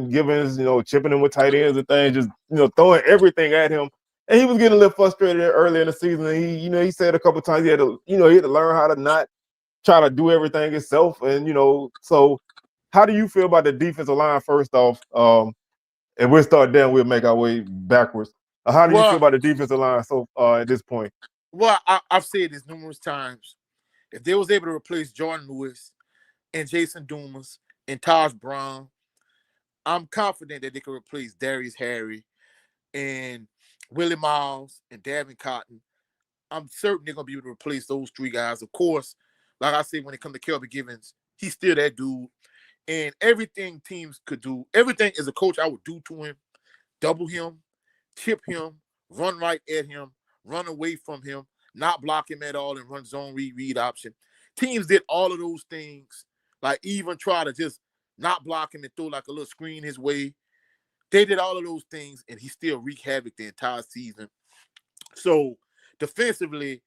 Givens, chipping him with tight ends and things, just throwing everything at him. And he was getting a little frustrated early in the season. And he said a couple of times he had to learn how to not try to do everything himself. And so how do you feel about the defensive line first off? And we'll start there and we'll make our way backwards. How do you feel about the defensive line at this point? Well, I've said this numerous times. If they was able to replace Jordan Lewis and Jason Dumas and Taj Brown, I'm confident that they can replace Darius Harry and Willie Miles and Davin Cotton. I'm certain they're going to be able to replace those 3 guys. Of course, like I said, when it comes to Kelby Givens, he's still that dude. And everything teams could do, everything as a coach I would do to him, double him, chip him, run right at him, run away from him, not block him at all, and run zone read option. Teams did all of those things, like even try to just not block him and throw like a little screen his way. They did all of those things, and he still wreaked havoc the entire season. So defensively,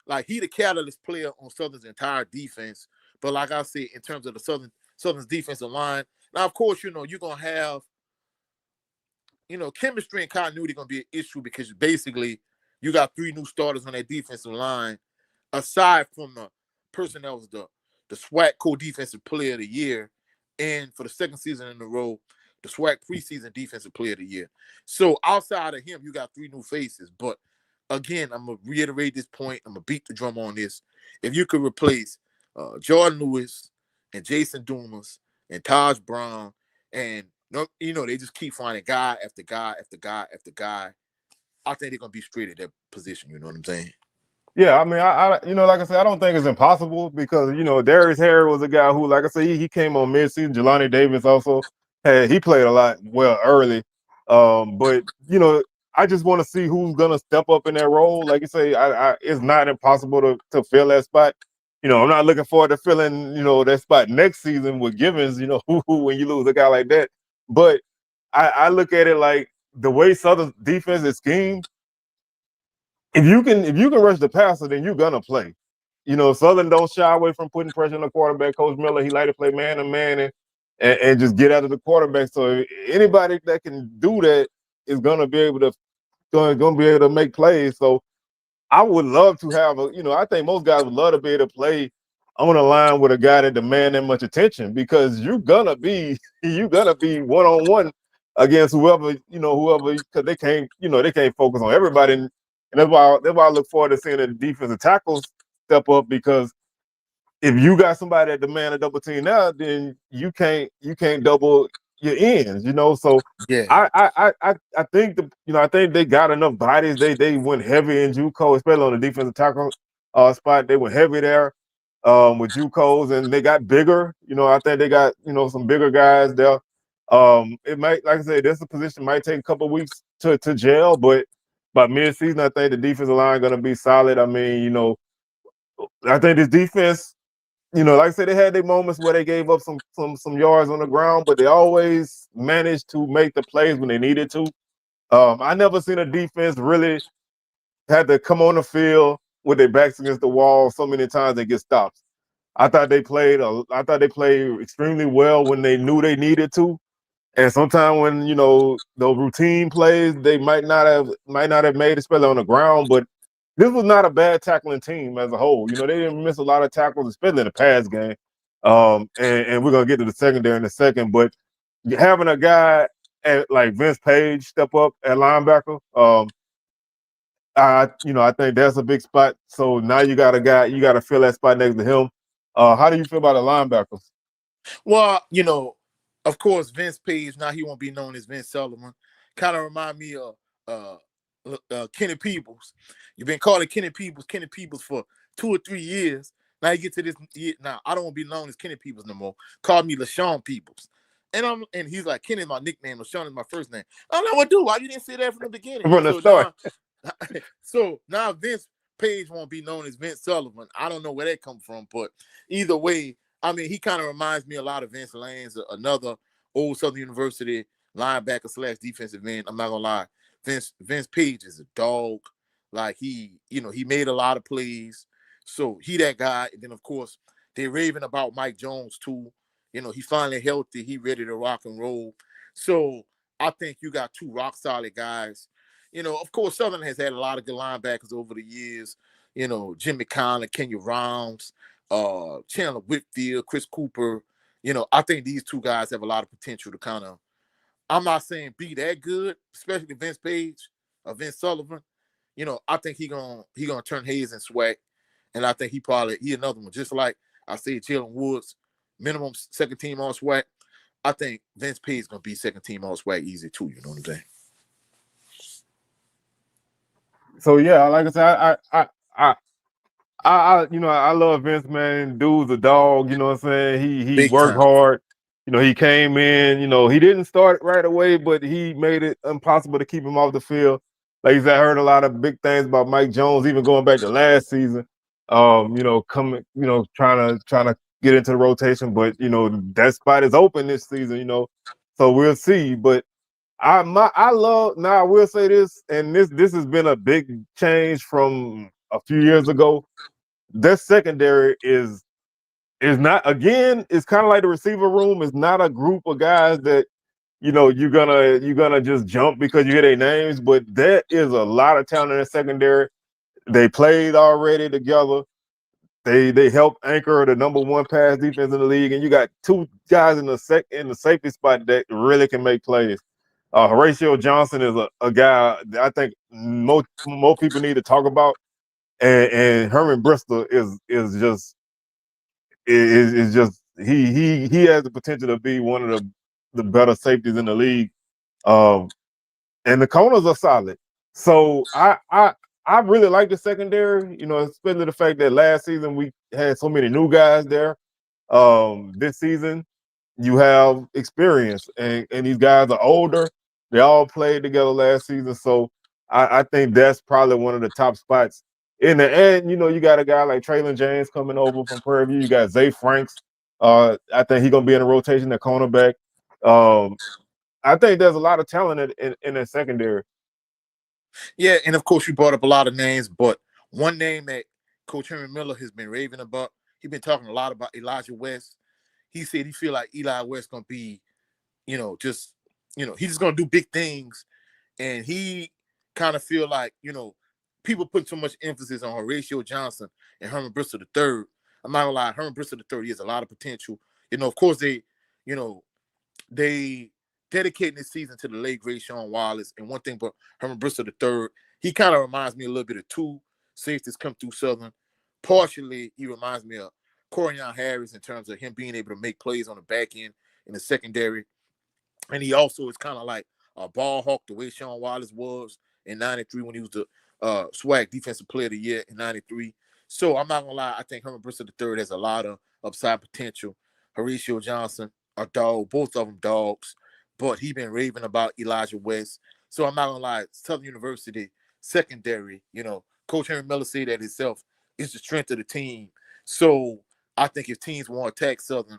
like, he the catalyst player on Southern's entire defense. But like I said, in terms of the Southern's defensive line, now of course, you're gonna have, chemistry and continuity gonna be an issue because basically you got 3 new starters on that defensive line, aside from the person that was the SWAC co-defensive player of the year, and for the second season in a row, the SWAC preseason defensive player of the year. So outside of him, you got 3 new faces. But again, I'm gonna reiterate this point. I'm gonna beat the drum on this. If you could replace Jordan Lewis and Jason Dumas and Taj Brown, and they just keep finding guy after guy after guy after guy, I think they're gonna be straight at that position. You know what I'm saying? Yeah, I mean, like I said, I don't think it's impossible because Darius Harry was a guy who, like I said, he came on midseason. Jelani Davis also he played a lot early, but I just want to see who's gonna step up in that role. Like you say, it's not impossible to fill that spot. I'm not looking forward to filling that spot next season with Givens. When you lose a guy like that, but I look at it like the way Southern defense is schemed. If you can rush the passer, then you're gonna play. Southern don't shy away from putting pressure on the quarterback. Coach Miller, he like to play man to man and just get out of the quarterback. So anybody that can do that is gonna be able to make plays. So I would love to have I think most guys would love to be able to play on a line with a guy that demands that much attention, because you're gonna be one-on-one against whoever, because they can't focus on everybody. And that's why I look forward to seeing the defensive tackles step up, because if you got somebody that demand a double team now, then you can't double your ends. So Yeah. I think I think they got enough bodies. They went heavy in JUCO, especially on the defensive tackle spot. They went heavy there with JUCOs, and they got bigger. I think they got some bigger guys there. It might, like I said, this position might take a couple of weeks to gel, but by mid-season, I think the defensive line going to be solid. I mean, I think this defense, like I said, they had their moments where they gave up some yards on the ground, but they always managed to make the plays when they needed to. I never seen a defense really had to come on the field with their backs against the wall so many times they get stops. I thought they played extremely well when they knew they needed to. And sometimes when those routine plays, they might not have made, especially on the ground. But this was not a bad tackling team as a whole. They didn't miss a lot of tackles, especially in the pass game. And we're gonna get to the secondary in a second. But having a guy like Vince Page step up at linebacker, I think that's a big spot. So now you got a guy, you got to fill that spot next to him. How do you feel about the linebackers? Well, of course, Vince Page, now he won't be known as Vince Sullivan. Kind of remind me of Kenny Peebles. You've been calling Kenny Peebles for 2 or 3 years. Now you get to this year. Now I don't want to be known as Kenny Peebles no more. Call me LaShawn Peebles. And he's like, Kenny is my nickname, LaShawn is my first name. I'm like, what do? Why you didn't say that from the beginning? From the start. So now Vince Page won't be known as Vince Sullivan. I don't know where that come from, but either way, I mean, he kind of reminds me a lot of Vince Lanes, another old Southern University linebacker / defensive end. I'm not gonna lie, Vince Page is a dog. Like he made a lot of plays, so he that guy. And then of course they're raving about Mike Jones too. He finally healthy. He ready to rock and roll. So I think you got 2 rock solid guys. Of course, Southern has had a lot of good linebackers over the years. Jimmy Conlon, Kenya Rounds, Chandler Whitfield, Chris Cooper. I think these 2 guys have a lot of potential to kind of, I'm not saying be that good, especially Vince Page or Vince Sullivan. I think he gonna turn Hayes and Swag. And I think he another one. Just like I said, Jalen Woods, minimum second team all SWAC. I think Vince Page is gonna be second team all SWAC easy too. You know what I'm saying? So yeah, like I said, I love Vince, man. Dude's a dog. You know what I'm saying? He Big worked time. hard. He came in. He didn't start right away, but he made it impossible to keep him off the field. Like I said, I heard a lot of big things about Mike Jones, even going back to last season. Coming, trying to get into the rotation, but that spot is open this season. So we'll see. But I will say this, and this has been a big change from a few years ago. This secondary is not, again, it's kind of like the receiver room is not a group of guys that you're gonna just jump because you hear their names, but there is a lot of talent in the secondary. They played already together. They helped anchor the #1 pass defense in the league, and you got 2 guys in the safety spot that really can make plays. Horatio Johnson is a guy that I think more people need to talk about, and Herman Bristol is just he has the potential to be one of the better safeties in the league. And the corners are solid. So I really like the secondary, especially the fact that last season we had so many new guys there. This season you have experience, and these guys are older. They all played together last season. So I think that's probably one of the top spots. In the end, you got a guy like Traylon James coming over from Prairie View. You got Zay Franks. I think he's gonna be in a rotation at cornerback. I think there's a lot of talent in that secondary. Yeah, and of course you brought up a lot of names, but one name that Coach Henry Miller has been raving about, he's been talking a lot about Elijah West. He said he feel like Eli West gonna be, just he's just gonna do big things, and he kind of feel like people put so much emphasis on Horatio Johnson and Herman Bristol the third. I'm not gonna lie, Herman Bristol the third, he has a lot of potential. Of course you know, they dedicating this season to the late great Sean Wallace. And one thing about Herman Bristol the third, he kind of reminds me a little bit of two safeties come through Southern. Partially, he reminds me of Corian Harris in terms of him being able to make plays on the back end in the secondary. And he also is kind of like a ball hawk the way Sean Wallace was in 93 when he was the SWAC Defensive Player of the Year in 93. So I'm not going to lie, I think Herman Bristol III has a lot of upside potential. Horatio Johnson, a dog, both of them dogs, but he been raving about Elijah West. So I'm not going to lie, Southern University secondary, Coach Henry Miller said that himself, is the strength of the team. So I think if teams want to attack Southern,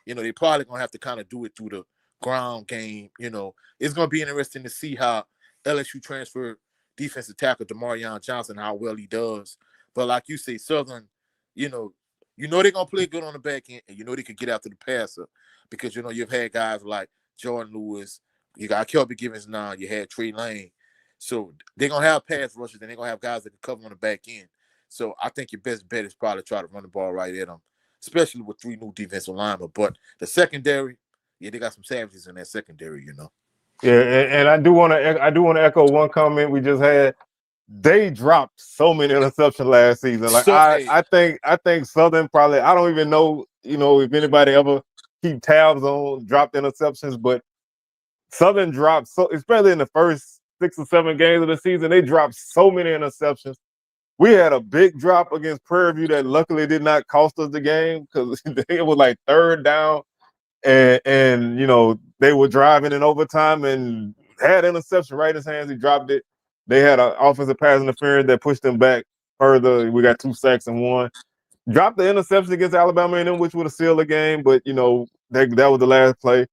they probably going to have to kind of do it through the ground game. It's going to be interesting to see how LSU transfer defensive tackle Demarion Johnson, how well he does. But like you say, Southern, they're going to play good on the back end, and they can get after the passer because, you've had guys like Jordan Lewis, you got Kelby Givens now, you had Trey Lane. So they're going to have pass rushers, and they're going to have guys that can cover on the back end. So I think your best bet is probably try to run the ball right at them, especially with 3 new defensive linemen. But the secondary, yeah, they got some savages in that secondary, Yeah, and I do want to echo one comment we just had. They dropped so many interceptions last season. Like I think Southern probably, I don't even know, if anybody ever keep tabs on dropped interceptions, but Southern dropped especially in the first 6 or 7 games of the season, they dropped so many interceptions. We had a big drop against Prairie View that luckily did not cost us the game because it was like 3rd down and they were driving in overtime and had interception right in his hands. He dropped it. They had an offensive pass interference that pushed them back further. We got 2 sacks and 1. Dropped the interception against Alabama and them, which would have sealed the game, but that was the last play.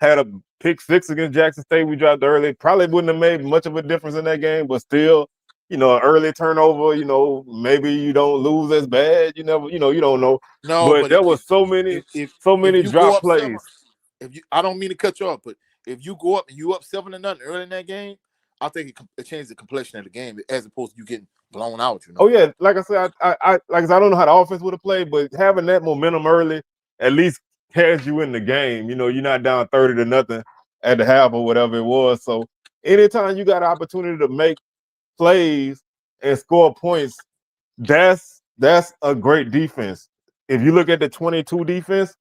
Had a pick 6 against Jackson State. We dropped early. Probably wouldn't have made much of a difference in that game, but still, an early turnover. Maybe you don't lose as bad. You never, you don't know. No, But but there was so many if you go drop up 7, plays. I don't mean to cut you off, but if you go up and you up 7-0 early in that game, I think it changes the complexion of the game as opposed to you getting blown out. Oh yeah, like I said, I don't know how the offense would have played, but having that momentum early at least has you in the game. You're not down 30-0 at the half or whatever it was. So anytime you got an opportunity to make plays and score points, that's a great defense. If you look at the 22 defense,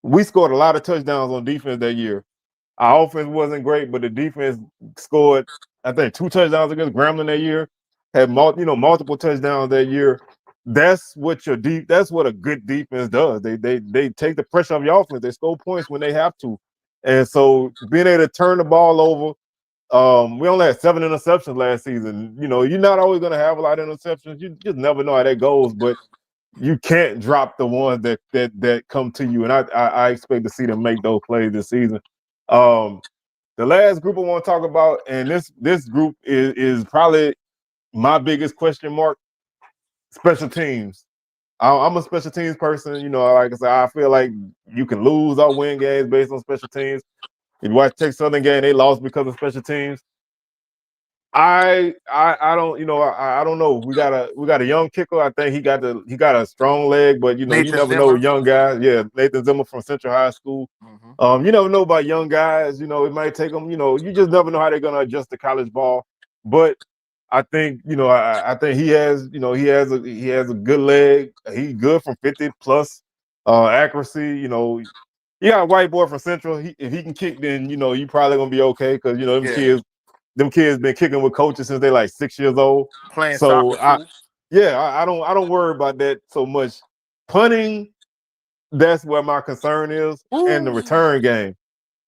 we scored a lot of touchdowns on defense that year. Our offense wasn't great, but the defense scored, I think, 2 touchdowns against Grambling that year. Had multiple touchdowns that year. That's what that's what a good defense does. They take the pressure off your offense. They score points when they have to. And so being able to turn the ball over, we only had 7 interceptions last season. You're not always going to have a lot of interceptions. You just never know how that goes, but you can't drop the ones that come to you. And I expect to see them make those plays this season. The last group I want to talk about, and this group is probably my biggest question mark: special teams. I'm a special teams person. Like I said, I feel like you can lose or win games based on special teams. If you watch Texas Southern game, they lost because of special teams. I don't I don't know. We got a young kicker. I think he got a strong leg, but you never know young guys. Yeah, Nathan Zimmer from Central High School. Mm-hmm. You never know about young guys. It might take them. You just never know how they're gonna adjust to college ball. But I think I think he has he has a good leg. He's good from 50 plus accuracy. You got a white boy from Central. If he can kick, then you probably gonna be okay because them kids been kicking with coaches since they're like 6 years old. Playing So soccer. I don't worry about that so much. Punting, that's where my concern is, and the return game.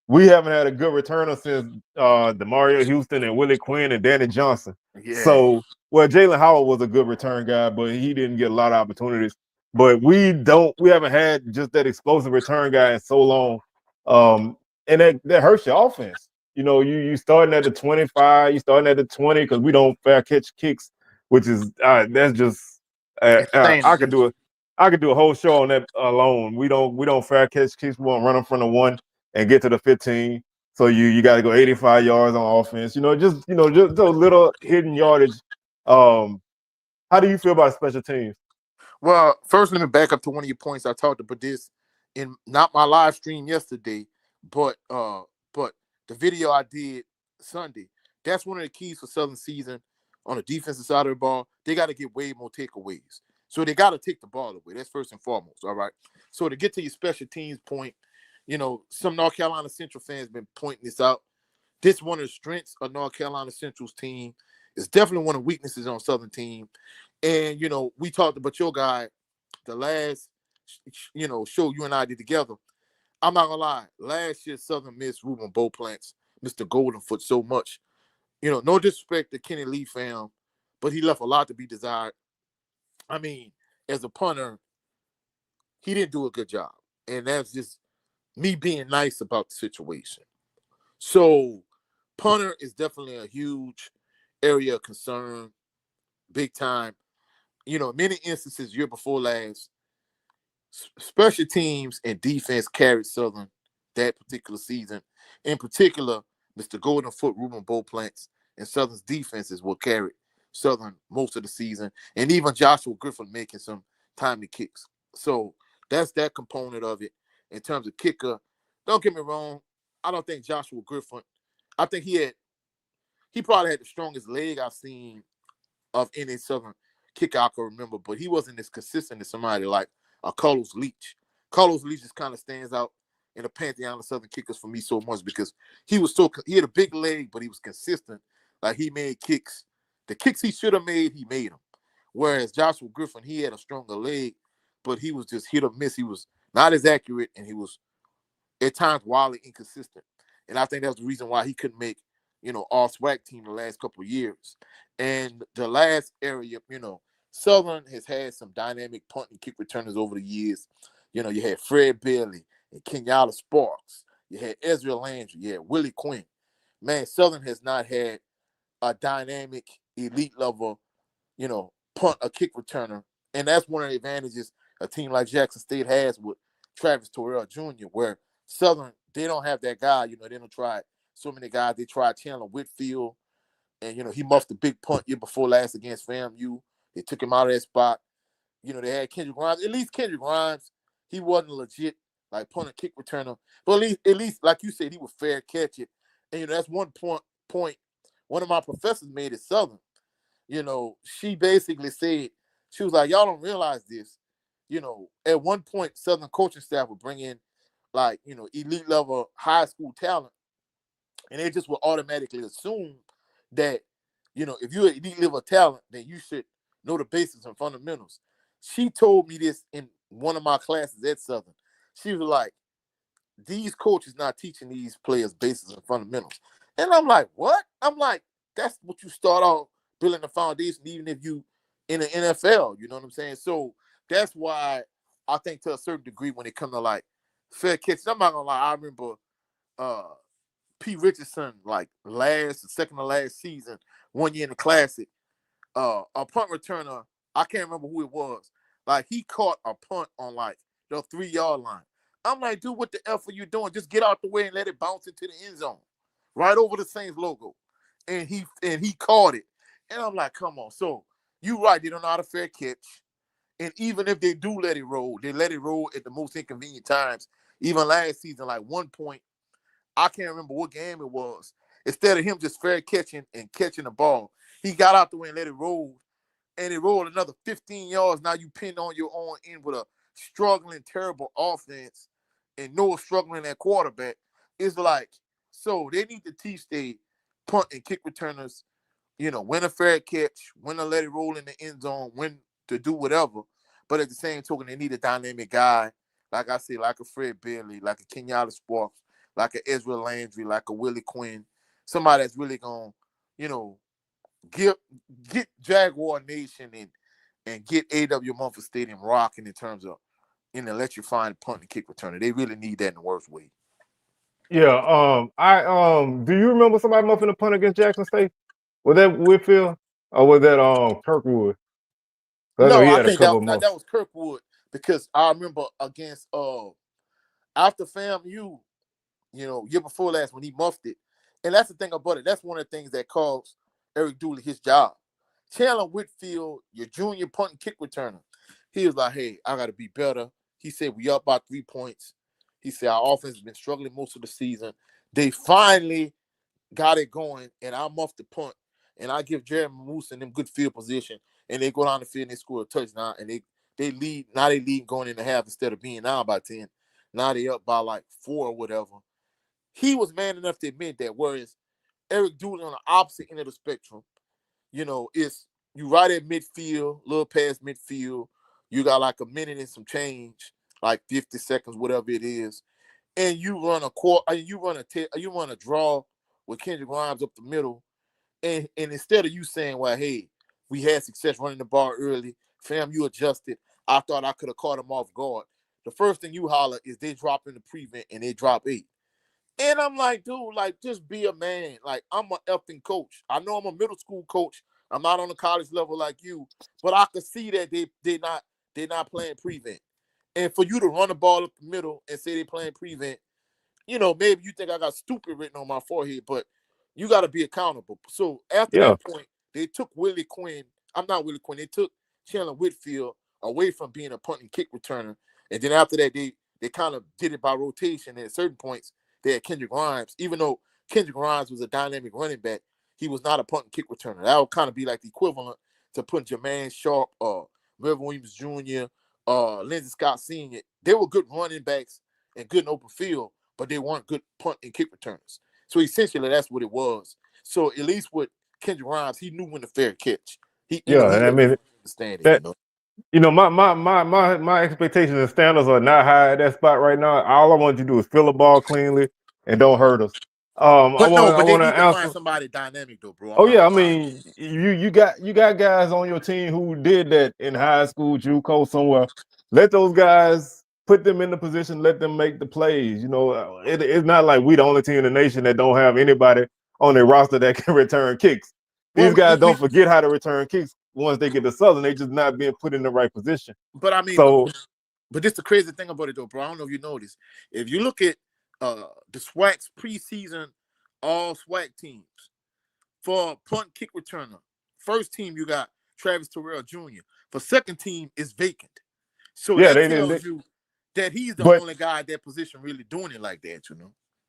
We haven't had a good returner since Demario Houston and Willie Quinn and Danny Johnson. Yeah. So, Jalen Howard was a good return guy, but he didn't get a lot of opportunities. But we haven't had just that explosive return guy in so long. And that hurts your offense. you starting at the 25, you starting at the 20 because we don't fair catch kicks, which is that's just Insane to me. I could do a whole show on that alone. We don't fair catch kicks. We won't run in front of one and get to the 15. So you got to go 85 yards on offense. Just those little hidden yardage. How do you feel about special teams? Well, first, let me back up to one of your points. I talked about this in not my live stream yesterday, but the video I did Sunday. That's one of the keys for Southern season on the defensive side of the ball. They got to get way more takeaways. So they got to take the ball away. That's first and foremost. All right. So to get to your special teams point, some North Carolina Central fans been pointing this out. This one of the strengths of North Carolina Central's team. It's definitely one of the weaknesses on Southern team. And, we talked about your guy, the last, show you and I did together. I'm not going to lie. Last year, Southern missed Ruben Beauplants, Mr. Goldenfoot, so much. No disrespect to Kenny Lee fam, but he left a lot to be desired. I mean, as a punter, he didn't do a good job. And that's just me being nice about the situation. So, punter is definitely a huge area of concern, big time. Many instances year before last, special teams and defense carried Southern that particular season. In particular, Mr. Goldenfoot, Ruben Beauplants, and Southern's defenses will carry Southern most of the season, and even Joshua Griffin making some timely kicks. So that's that component of it. In terms of kicker, don't get me wrong, I don't think Joshua Griffin, I think he probably had the strongest leg I've seen of any Southern kicker I can remember, but he wasn't as consistent as somebody like Carlos Leach. Carlos Leach just kind of stands out in the pantheon of Southern kickers for me so much because he had a big leg, but he was consistent. Like he made kicks. The kicks he should have made, he made them. Whereas Joshua Griffin, he had a stronger leg, but he was just hit or miss. He was not as accurate, and he was at times wildly inconsistent. And I think that's the reason why he couldn't make, all SWAC team the last couple of years. And the last area, Southern has had some dynamic punt and kick returners over the years. You had Fred Bailey and Kenyatta Sparks. You had Ezra Landry. You had Willie Quinn. Man, Southern has not had a dynamic, elite level, punt or kick returner. And that's one of the advantages a team like Jackson State has with Travis Terrell Jr., where Southern, they don't have that guy. They don't try so many guys. They tried Chandler Whitfield, and, he muffed the big punt year before last against FAMU. They took him out of that spot. They had Kendrick Grimes. At least Kendrick Grimes, he wasn't legit, like, punt and kick returner. But at least, like you said, he would fair catch it. And, that's one point one of my professors made at Southern. She basically said, she was like, y'all don't realize this. At one point, Southern coaching staff would bring in, like, elite level high school talent. And they just would automatically assume that, if you're an elite level talent, then you should know the basics and fundamentals. She told me this in one of my classes at Southern. She was like, these coaches not teaching these players basics and fundamentals. And I'm like, what? I'm like, that's what you start off building the foundation, even if you in the NFL, you know what I'm saying? So that's why I think to a certain degree when it comes to like fair catches, I'm not gonna lie, I remember P. Richardson, like second to last season, 1 year in the Classic, a punt returner, I can't remember who it was. Like he caught a punt on like the 3-yard line. I'm like, dude, what the F are you doing? Just get out the way and let it bounce into the end zone, right over the Saints logo. And he caught it. And I'm like, come on. So you right, they don't know how to fair catch. And even if they do let it roll, they let it roll at the most inconvenient times. Even last season, like one point, I can't remember what game it was. Instead of him just fair catching and catching the ball, he got out the way and let it roll. And it rolled another 15 yards. Now you pinned on your own end with a struggling, terrible offense and Noah struggling at quarterback. It's like, so they need to teach the punt and kick returners, when to fair catch, when to let it roll in the end zone, when to do whatever. But at the same token, they need a dynamic guy, like I said, like a Fred Bailey, like a Kenyatta Sparks, like a Ezra Landry, like a Willie Quinn, somebody that's really going to, get Jaguar Nation and get A.W. Mumford Stadium rocking in terms of, electrifying punt and kick returner. They really need that in the worst way. Yeah. Do you remember somebody muffing a punt against Jackson State? Was that Whitfield or was that Kirkwood? I know No, he I had a think couple that of that, muffs. that was Kirkwood because I remember against after FAMU, year before last when he muffed it. And that's the thing about it. That's one of the things that cost Eric Dooley his job. Chandler Whitfield, your junior punt and kick returner, he was like, hey, I got to be better. He said, we up by 3 points. He said, our offense has been struggling most of the season. They finally got it going, and I muffed the punt. And I give Jeremy Moose and them good field position, and they go down the field and they score a touchdown, and they lead. Now they lead going in the half instead of being down by 10. Now they up by like 4 or whatever. He was man enough to admit that, whereas Eric Dooley on the opposite end of the spectrum, it's you right at midfield, a little past midfield. You got like a minute and some change, like 50 seconds, whatever it is, and you run a quarter, you run a draw with Kendrick Grimes up the middle, and instead of you saying, well, hey, we had success running the ball early, fam, you adjusted. I thought I could have caught him off guard. The first thing you holler is they drop in the prevent and they drop 8. And I'm like, dude, like, just be a man. Like, I'm an effing coach. I know I'm a middle school coach. I'm not on the college level like you, but I could see that they're not playing prevent. And for you to run the ball up the middle and say they're playing prevent, maybe you think I got stupid written on my forehead, but you got to be accountable. So after Yeah. that point, they took Willie Quinn. I'm not Willie Quinn. They took Chandler Whitfield away from being a punt and kick returner. And then after that, they kind of did it by rotation. And at certain points, they had Kendrick Grimes. Even though Kendrick Grimes was a dynamic running back, he was not a punt and kick returner. That would kind of be like the equivalent to putting Jermaine Sharp, Reverend Williams Jr., Lindsey Scott Sr. They were good running backs and good in open field, but they weren't good punt and kick returners. So essentially, that's what it was. So at least with Kendrick Grimes, he knew when to fair catch. He Yeah, and I mean understand that it. my expectations and standards are not high at that spot right now. All I want you to do is fill the ball cleanly and don't hurt us. I But no, want I but they want to need to find answer. somebody dynamic though, bro. I'm Oh not yeah, I gonna lie. mean you got guys on your team who did that in high school, JUCO somewhere. Let those guys put them in the position, let them make the plays. It's not like we the only team in the nation that don't have anybody on their roster that can return kicks. These Well, guys don't forget how to return kicks once they get to Southern. They just not being put in the right position. but I mean, So but this the crazy thing about it though, bro. I don't know if you know this. If you look at the SWAC's preseason all SWAC teams for punt kick returner, first team you got Travis Terrell Jr. For second team is vacant. So yeah, that they didn't. tells you that he's the But only guy at that position really doing it like that.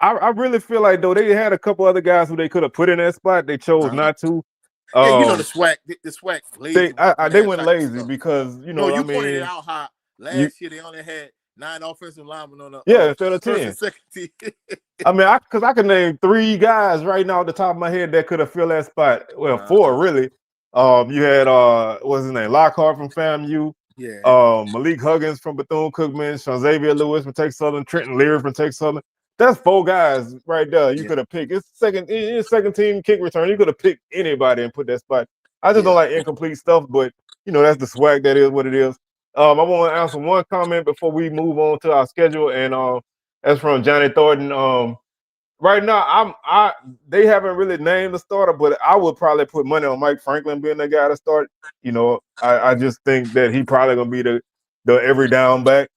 I really feel like though they had a couple other guys who they could have put in that spot. They chose not to. Yeah, the Um, SWAC lazy they that went type of lazy stuff. because No, I you pointed it mean, out how you last year they only had 9 offensive linemen on the instead of first and 10. second team. I mean, because I can name 3 guys right now at the top of my head that could have filled that spot. Well, 4 really. You had what's his name, Lockhart from FAMU, Yeah. Malik Huggins from Bethune-Cookman, Xavier Lewis from Texas Southern, Trenton Leary from Texas Southern. That's 4 guys right there. You could have picked. It's second team kick return. You could have picked anybody and put that spot. I just don't like incomplete stuff, but that's the swag. That is what it is. I want to answer one comment before we move on to our schedule, and that's from Johnny Thornton. Right now, they haven't really named the starter, but I would probably put money on Mike Franklin being the guy to start. I just think that he probably gonna be the every down back,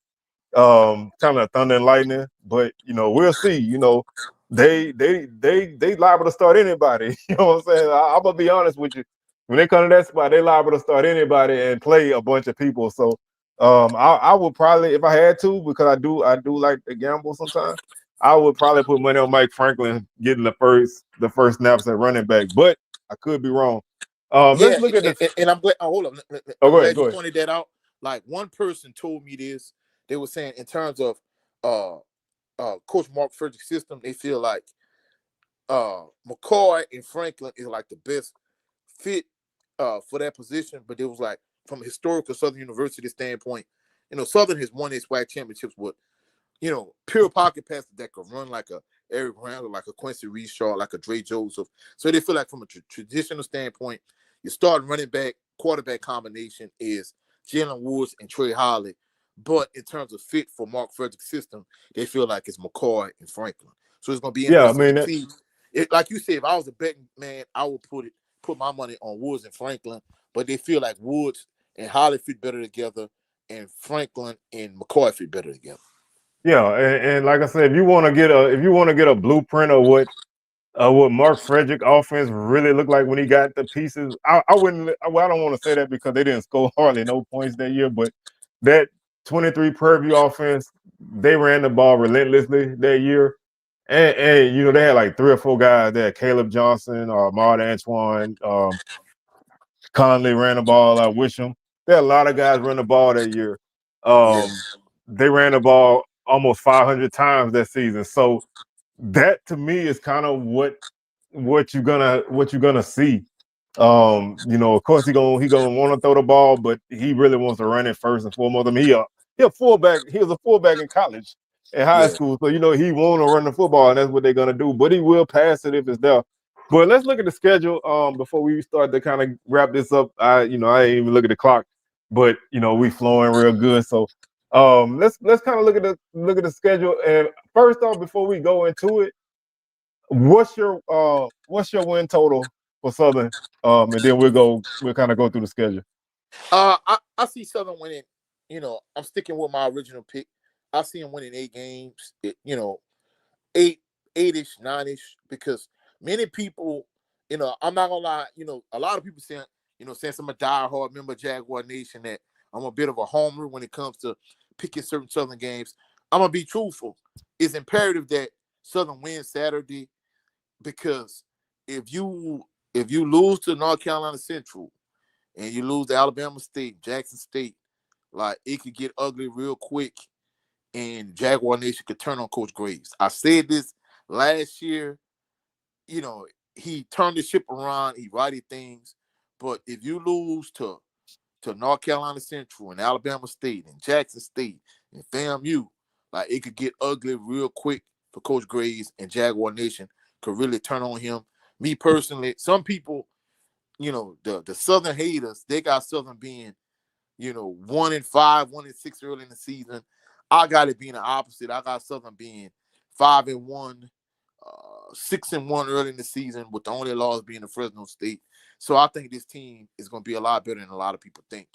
kind of thunder and lightning. But we'll see. They liable to start anybody. You know what I'm saying? I'm gonna be honest with you. When they come to that spot, they liable to start anybody and play a bunch of people. So I would probably, if I had to, because I do like to gamble sometimes, I would probably put money on Mike Franklin getting the first snaps at running back. But I could be wrong. Yeah, Let's look at this. and I'm glad. Oh, hold on. Oh, I'm go ahead. glad Go you ahead. pointed that out. Like one person told me this. They were saying in terms of uh Coach Mark Frederick's system, they feel like McCoy and Franklin is like the best fit for that position. But it was like from a historical Southern University standpoint, Southern has won its SWAC championships with pure pocket passes that could run like a Eric Randall, like a Quincy Reshaw, like a Dre Joseph. So they feel like from a traditional standpoint, your starting running back, quarterback combination is Jalen Woods and Trey Holly. But in terms of fit for Mark Frederick's system, they feel like it's McCoy and Franklin. So it's gonna be Yeah, I interesting mean to that, see. It, like you said, if I was a betting man, I would put my money on Woods and Franklin. But they feel like Woods and Holly fit better together, and Franklin and McCoy fit better together. yeah, and like I said, if you want to get a blueprint of what Mark Frederick offense really looked like when he got the pieces. I wouldn't. Well, I don't want to say that because they didn't score hardly no points that year, but that 23 Purview offense, they ran the ball relentlessly that year. And you know, they had like 3 or 4 guys there. Caleb Johnson, Ahmad Antoine, Conley ran the ball. I wish him. There are a lot of guys run the ball that year. Yeah, They ran the ball almost 500 times that season. So that to me is kind of what you're gonna see. You know, of course he gonna want to throw the ball, but he really wants to run it first and foremost. I mean, he a fullback. He was a fullback in college and high yeah. school, so you know he want to run the football, and that's what they're gonna do. But he will pass it if it's there. But let's look at the schedule before we start to kind of wrap this up. I ain't even look at the clock, but you know we flowing real good. So let's kind of look at the schedule. And first off, before we go into it, what's your win total for Southern? And then we'll kind of go through the schedule. I see Southern winning. You know, I'm sticking with my original pick. I see him winning 8 games. You know, eight-ish, 9-ish, because many people, you know, I'm not gonna lie, you know, a lot of people saying, since I'm a diehard member of Jaguar Nation, that I'm a bit of a homer when it comes to picking certain Southern games. I'm gonna be truthful. It's imperative that Southern wins Saturday, because if you lose to North Carolina Central and you lose to Alabama State, Jackson State, like it could get ugly real quick, and Jaguar Nation could turn on Coach Graves. I said this last year. You know, he turned the ship around. He righted things. But if you lose to North Carolina Central and Alabama State and Jackson State and FAMU, like it could get ugly real quick for Coach Graves, and Jaguar Nation could really turn on him. Me personally, some people, the Southern haters, they got Southern being, 1-5, 1-6 early in the season. I got it being the opposite. I got Southern being 5-1, 6-1 early in the season, with the only loss being the Fresno State. So I think this team is going to be a lot better than a lot of people think.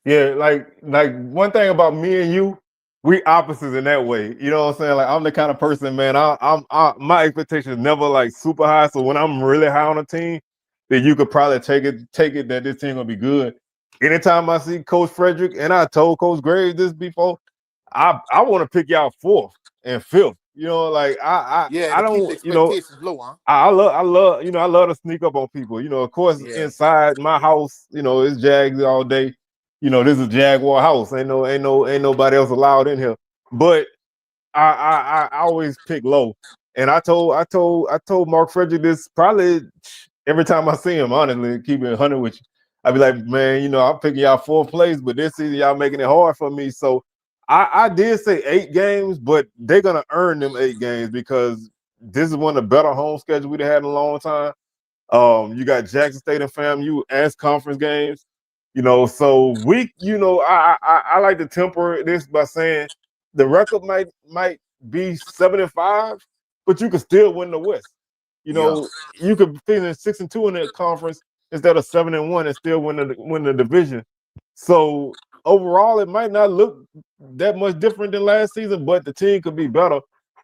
Yeah, like one thing about me and you, we opposites in that way. You know what I'm saying? Like I'm the kind of person, man. My expectations never like super high. So when I'm really high on a team, then you could probably take it that this team gonna be good. Anytime I see Coach Frederick, and I told Coach Graves this before, I want to pick y'all 4th and 5th. You know, like Yeah, I to keep the don't, you know, expectations low, huh? I love to sneak up on people. You know, of course, Yeah. inside my house, it's Jags all day. You know, this is Jaguar house. Ain't nobody else allowed in here. But I always pick low. And I told Mark Frederick this probably every time I see him, honestly, keep it 100 with you. I'd be like, man, I'm picking y'all 4th place, but this season y'all making it hard for me. So I did say 8 games, but they're gonna earn them 8 games because this is one of the better home schedules we've had in a long time. You got Jackson State and FAMU as conference games. So I like to temper this by saying the record might be 7-5, but you could still win the West. Yeah. You could finish 6-2 in the conference instead of 7-1 and still win the division. So overall, it might not look that much different than last season, but the team could be better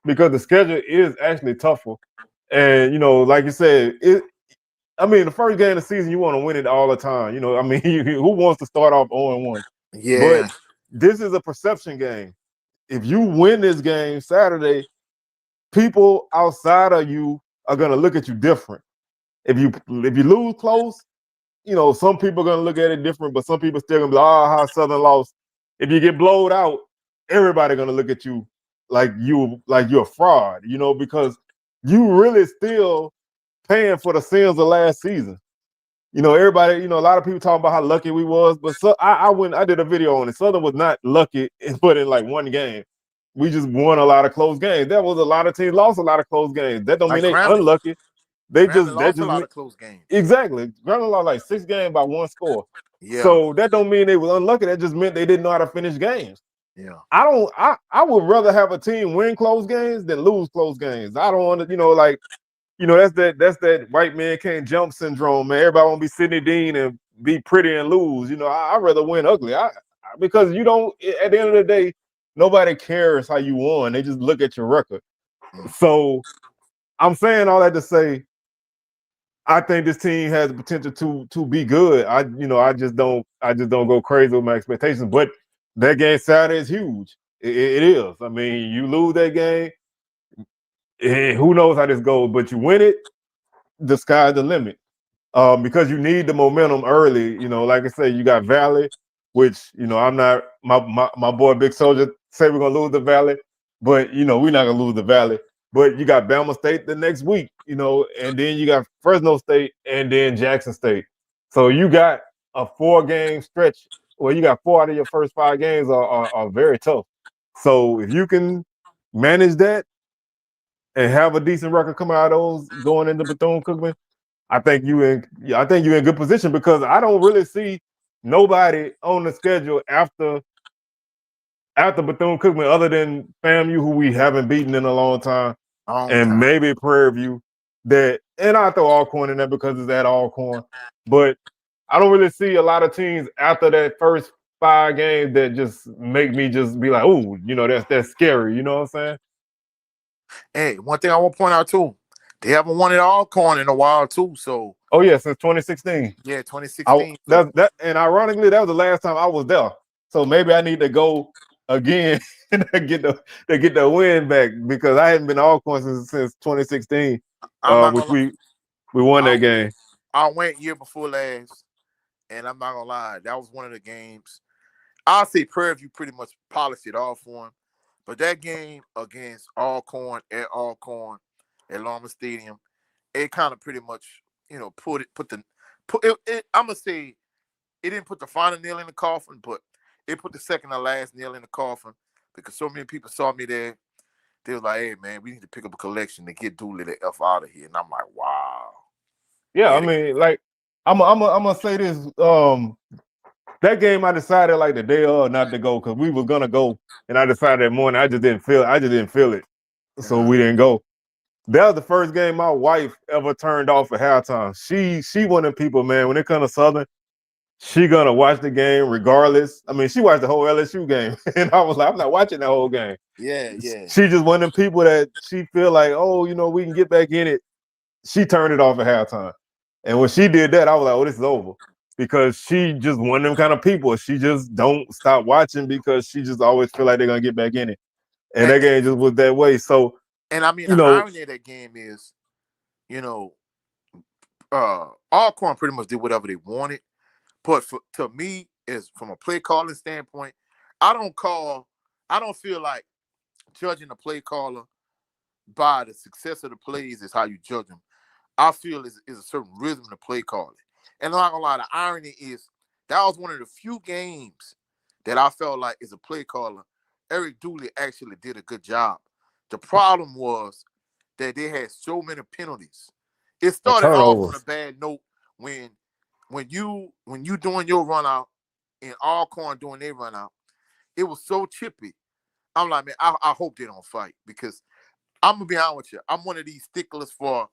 because the schedule is actually tougher. And like you said, the first game of the season, you want to win it all the time. Who wants to start off 0-1? But Yeah. this is a perception game. If you win this game Saturday, people outside of you are gonna look at you different. If you lose close, some people are gonna look at it different, but some people still gonna be like, oh, how Southern lost. If you get blowed out, everybody gonna look at you like you're a fraud, because you really still paying for the sins of last season. Everybody, a lot of people talking about how lucky we was, but I did a video on it. Southern was not lucky, but in like one game. We just won a lot of close games. There was a lot of teams lost a lot of close games. That don't mean Like they Grambling. unlucky. Grambling That lost a just lot mean of close games. exactly. Grambling lost like 6 games by 1 score. Yeah. So that don't mean they was unlucky. That just meant they didn't know how to finish games. Yeah. I would rather have a team win close games than lose close games. I don't want to, that's that white man can't jump syndrome, man. Everybody want to be Sidney Dean and be pretty and lose. I'd rather win ugly. Because you don't, at the end of the day, nobody cares how you won. They just look at your record. So I'm saying all that to say, I think this team has the potential to be good. I just don't go crazy with my expectations. But that game Saturday is huge. It is. I mean, you lose that game, who knows how this goes? But you win it, the sky's the limit. Because you need the momentum early. Like I say, you got Valley, which I'm not. My boy Big Soldier say we're gonna lose the Valley, but we're not gonna lose the Valley. But you got Bama State the next week, and then you got Fresno State and then Jackson State. So you got a 4-game stretch. Well, you got 4 out of your first 5 games are very tough. So if you can manage that and have a decent record coming out of those going into Bethune-Cookman, I think you're in good position because I don't really see nobody on the schedule after Bethune-Cookman other than FAMU, who we haven't beaten in a long time, and maybe Prairie View. And I throw Alcorn in there because it's at Alcorn, but I don't really see a lot of teams after that first 5 games that just make me just be like, oh, that's scary. You know what I'm saying? Hey, one thing I want to point out too, they haven't won at Alcorn in a while too. So. Oh yeah, since 2016. Yeah, 2016. And ironically, that was the last time I was there. So maybe I need to go again and get the win back because I hadn't been to Alcorn since 2016, which we won that game. I went year before last, and I'm not gonna lie, that was one of the games. I'll say Prairie View pretty much polished it off for him, but that game against Alcorn at Longman Stadium, it kind of pretty much I'm gonna say it didn't put the final nail in the coffin, but it put the second to last nail in the coffin because so many people saw me there. They were like, hey, man, we need to pick up a collection to get Dooley the F out of here. And I'm like, wow. Yeah, I mean, like, I'm gonna say this. That game I decided like the day of not to go because we were gonna go, and I decided that morning I just didn't feel it. So we didn't go. That was the first game my wife ever turned off at halftime. She one of them people, man, when it comes to Southern, she gonna watch the game regardless. I mean, she watched the whole LSU game, and I was like, I'm not watching that whole game. Yeah. She just one of them people that she feel like, oh, we can get back in it. She turned it off at halftime. And when she did that, I was like, oh, this is over. Because she just one of them kind of people. She just don't stop watching because she just always feel like they're gonna get back in it. And that game just was that way. So and I mean the irony of that game is, Alcorn pretty much did whatever they wanted. But to me, is from a play calling standpoint, I don't feel like judging a play caller by the success of the plays is how you judge them. I feel is a certain rhythm to play calling. And I'm not gonna lie, the irony is that was one of the few games that I felt like as a play caller, Eric Dooley actually did a good job. The problem was that they had so many penalties. It started off on a bad note when you doing your run out and Alcorn doing their run out. It was so chippy. I'm like, man, I hope they don't fight because I'm gonna be honest with you. I'm one of these sticklers for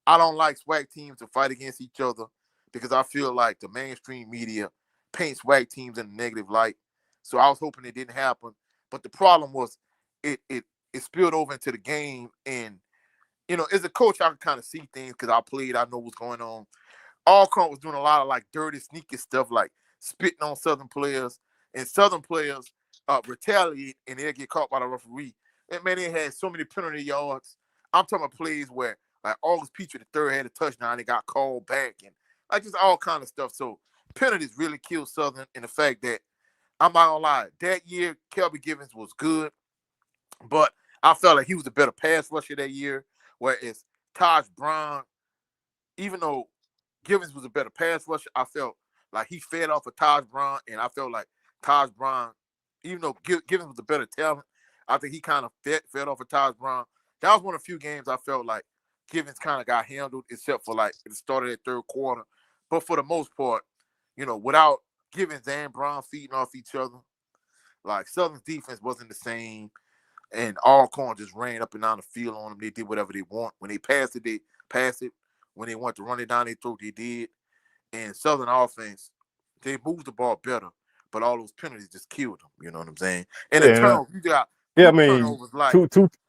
I don't like SWAC teams to fight against each other because I feel like the mainstream media paints SWAC teams in a negative light. So I was hoping it didn't happen. But the problem was it spilled over into the game. And, as a coach, I can kind of see things because I played, I know what's going on. Alcorn was doing a lot of like dirty, sneaky stuff like spitting on Southern players. And Southern players retaliate and they'll get caught by the referee. And man, they had so many penalty yards. I'm talking about plays where like August Petrie the third had a touchdown, they got called back and like just all kind of stuff. So penalties really killed Southern in the fact that I'm not gonna lie, that year Kelby Givens was good, but I felt like he was the better pass rusher that year. Whereas Taj Brown, even though Givens was a better pass rusher, I felt like he fed off of Taj Brown, and I felt like Taj Brown, even though Givens was a better talent, I think he kind of fed off of Taj Brown. That was one of the few games I felt like Givens kind of got handled, except for like it started at third quarter. But for the most part, without Givens and Brown feeding off each other, Like Southern's defense wasn't the same, and Alcorn just ran up and down the field on them. They did whatever they want. When they passed it, they passed it. When they want to run it down their throat, they did. And Southern offense, they moved the ball better, but all those penalties just killed them. You know what I'm saying? And the Yeah, turnover, you got yeah. I two mean, turnovers. Like,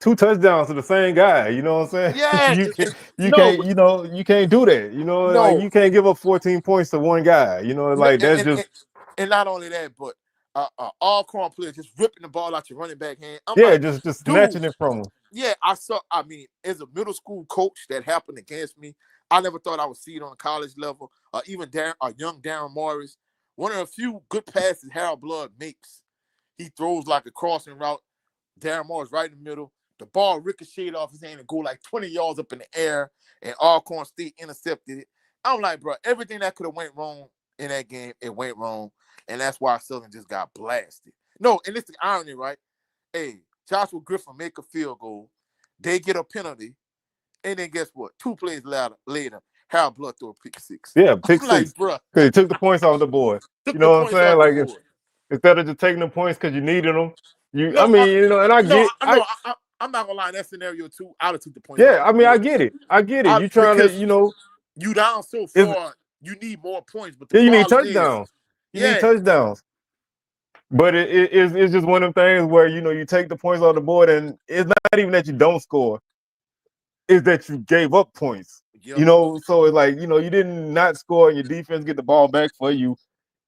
two touchdowns to the same guy. You know what I'm saying? yeah, You no, can't but you can't do that. You know, like no, you can't give up 14 points to one guy. You know, no, like that's just and not only that, but Alcorn players just ripping the ball out your running back hand. I'm yeah, like, just dude, snatching it from him. yeah, I saw. I mean, as a middle school coach, that happened against me. I never thought I would see it on a college level. Even young Darren Morris, one of the few good passes Harold Blood makes. He throws like a crossing route. Darren Morris right in the middle. The ball ricocheted off his hand and go like 20 yards up in the air, and Alcorn State intercepted it. I'm like, bro, everything that could have went wrong in that game, it went wrong, and that's why Southern just got blasted. No, and it's the irony, right? Hey, Joshua Griffin make a field goal. They get a penalty. And then guess what? 2 plays later, Harold Blood threw a pick six. Yeah, pick I'm like, six bro, because he took the points off the board. You took the know what I'm points saying? off the Like board. instead of just taking the points because you needed them, I No, mean, you know, and I get, I'm not gonna lie. In that scenario too, I'd have took the points off yeah, the I mean, I board. get it, I get it. You trying to, Because you know, you down so it's far, you need more points. But the yeah, you need problem is, touchdowns. You need yeah, touchdowns. But it's just one of them things where you know you take the points off the board, and it's not even that you don't score; it's that you gave up points. yep, You know, so it's like you know you didn't not score, and your defense get the ball back for you.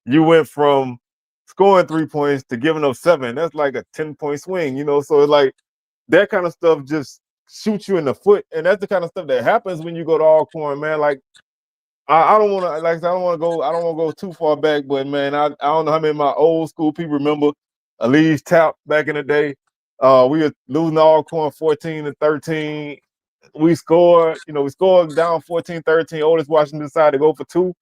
You went from scoring 3 points to giving up 7. That's like a 10-point swing. You know, so it's like that kind of stuff just shoots you in the foot, and that's the kind of stuff that happens when you go to Alcorn, man. Like I don't want to, like I said, I don't want to go too far back, but man, I don't know how many of my old school people remember Elise Tap back in the day. We were losing to Alcorn 14-13. We scored down 14-13. Otis Washington decided to go for 2.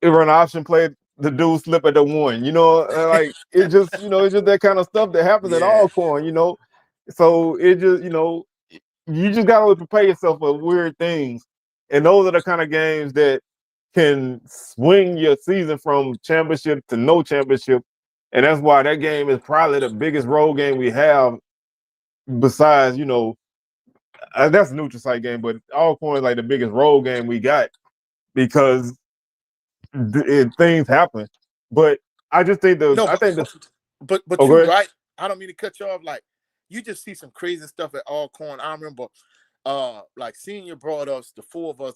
It run an option play. The dude slip at the 1. You know, like it just, you know, it's just that kind of stuff that happens at yeah, Alcorn. You know, so it just, you know, you just gotta prepare yourself for weird things, and those are the kind of games that can swing your season from championship to no championship, and that's why that game is probably the biggest road game we have. Besides, you know, that's a neutral site game, but Alcorn is like the biggest road game we got because things happen. But I just think no, I think the but oh, go you're ahead. right. I don't mean to cut you off. Like, you just see some crazy stuff at Alcorn. I remember, like Senior brought us, the 4 of us,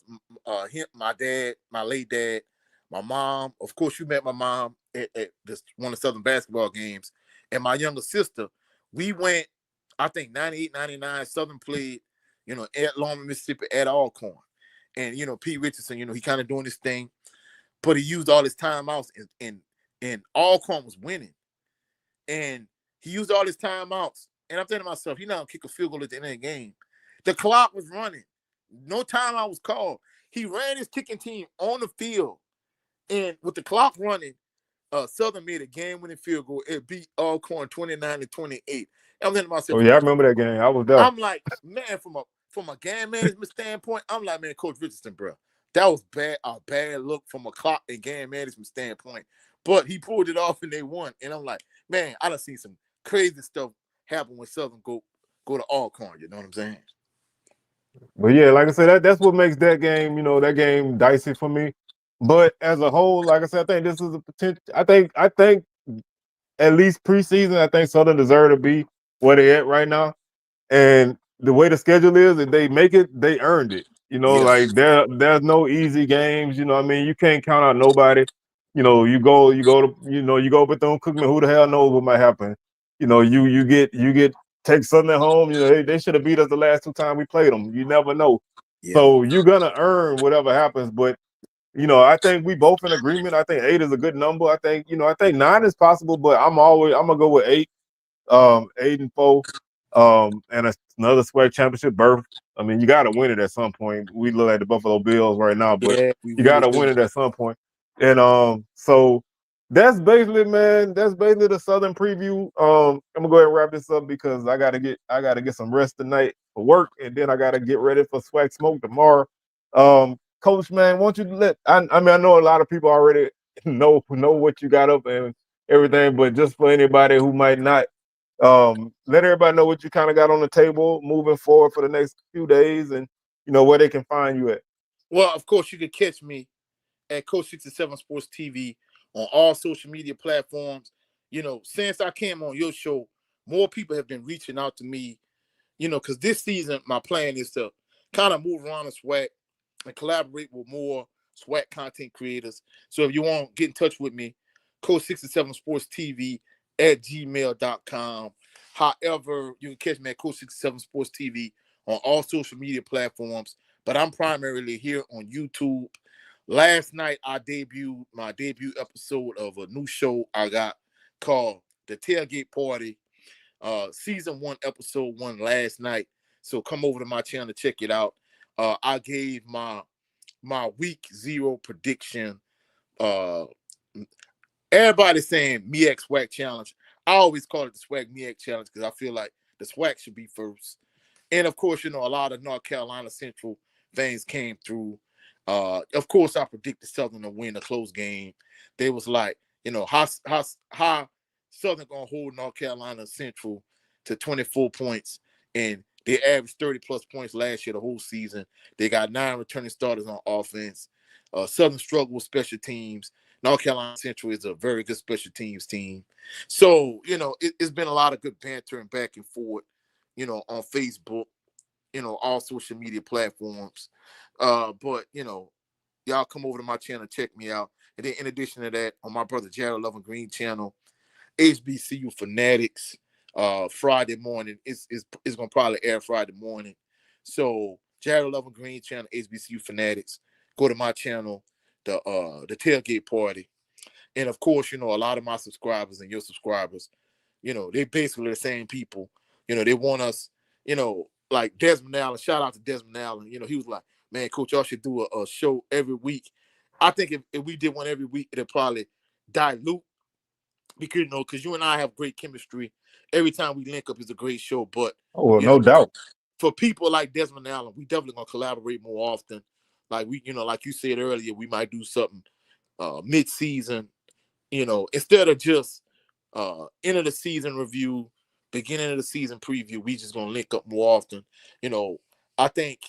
him, my dad, my late dad, my mom. Of course, you met my mom at this one of the Southern basketball games, and my younger sister. We went, I think 98, 99. Southern played, you know, at Longman, Mississippi, at Alcorn, and you know, Pete Richardson, you know, he kind of doing this thing, but he used all his timeouts, and Alcorn was winning, and he used all his timeouts. And I'm thinking to myself, he not gonna kick a field goal at the end of the game. The clock was running. No timeout was called. He ran his kicking team on the field. And with the clock running, Southern made a game-winning field goal. It beat Alcorn 29-28. I'm thinking to Oh myself, yeah, I remember that game. I was there. I'm like, man, from a game management standpoint, I'm like, man, Coach Richardson, bro, that was a bad look from a clock and game management standpoint. But he pulled it off and they won. And I'm like, man, I done seen some crazy stuff happen when Southern go to Alcorn. You know what I'm saying? But yeah, like I said, that's what makes that game, you know, that game dicey for me. But as a whole, like I said, I think this is a potential. I think at least preseason, I think Southern deserve to be where they at right now. And the way the schedule is, if they make it, they earned it. You know, Yeah. like there's no easy games. You know what I mean? You can't count out nobody. You know, you go Bethune Cookman, who the hell knows what might happen. You know, you get take Southern at home. You know, they should have beat us the last 2 times we played them. You never know. Yeah. So you're gonna earn whatever happens. But you know, I think we both in agreement. I think 8 is a good number. I think 9 is possible, but I'm gonna go with 8. 8-4, and another SWAC championship berth. I mean, you got to win it at some point. We look at the Buffalo Bills right now, but Yeah, we you got really to do. win it at some point. And so that's basically, man. That's basically the Southern preview. I'm gonna go ahead and wrap this up because I gotta get some rest tonight for work, and then I gotta get ready for SWAC Smoke tomorrow. Coach, man, won't you I mean, I know a lot of people already know what you got up, and everything. But just for anybody who might not, let everybody know what you kind of got on the table moving forward for the next few days, and where they can find you at. Well, of course, you can catch me at Coach67 Sports TV on all social media platforms. Since I came on your show, more people have been reaching out to me, because this season, my plan is to kind of move around the SWAC and collaborate with more SWAC content creators. So if you want to get in touch with me, Coach67sportstv at gmail.com. However, you can catch me at Coach67 Sports TV on all social media platforms, but I'm primarily here on YouTube. Last night, I debuted my debut episode of a new show I got called The Tailgate Party. Season 1, episode 1 last night. So come over to my channel to check it out. I gave my week 0 prediction. Everybody's saying MEAC SWAC challenge. I always call it the SWAC MEAC challenge because I feel like the SWAC should be first. And of course, a lot of North Carolina Central things came through. Of course, I predicted Southern to win a close game. They was like, how Southern gonna hold North Carolina Central to 24 points, and they averaged 30+ points last year the whole season. They got 9 returning starters on offense. Southern struggled with special teams. North Carolina Central is a very good special teams team. So, it's been a lot of good banter and back and forth, on Facebook, all social media platforms. But, y'all come over to my channel, check me out. And then in addition to that, on my brother Jared Loving Green channel, HBCU Fanatics, Friday morning. It's going to probably air Friday morning. So, Jared Loving Green channel, HBCU Fanatics. Go to my channel, the Tailgate Party. And of course, a lot of my subscribers and your subscribers, they basically the same people. They want us, like Desmond Allen. Shout out to Desmond Allen. He was like, man, Coach, y'all should do a show every week. I think if we did one every week, it'd probably dilute. Because you and I have great chemistry. Every time we link up is a great show. But, No doubt. For people like Desmond Allen, we definitely going to collaborate more often. Like like you said earlier, we might do something mid-season, instead of just end of the season review, beginning of the season preview. We just gonna link up more often. I think,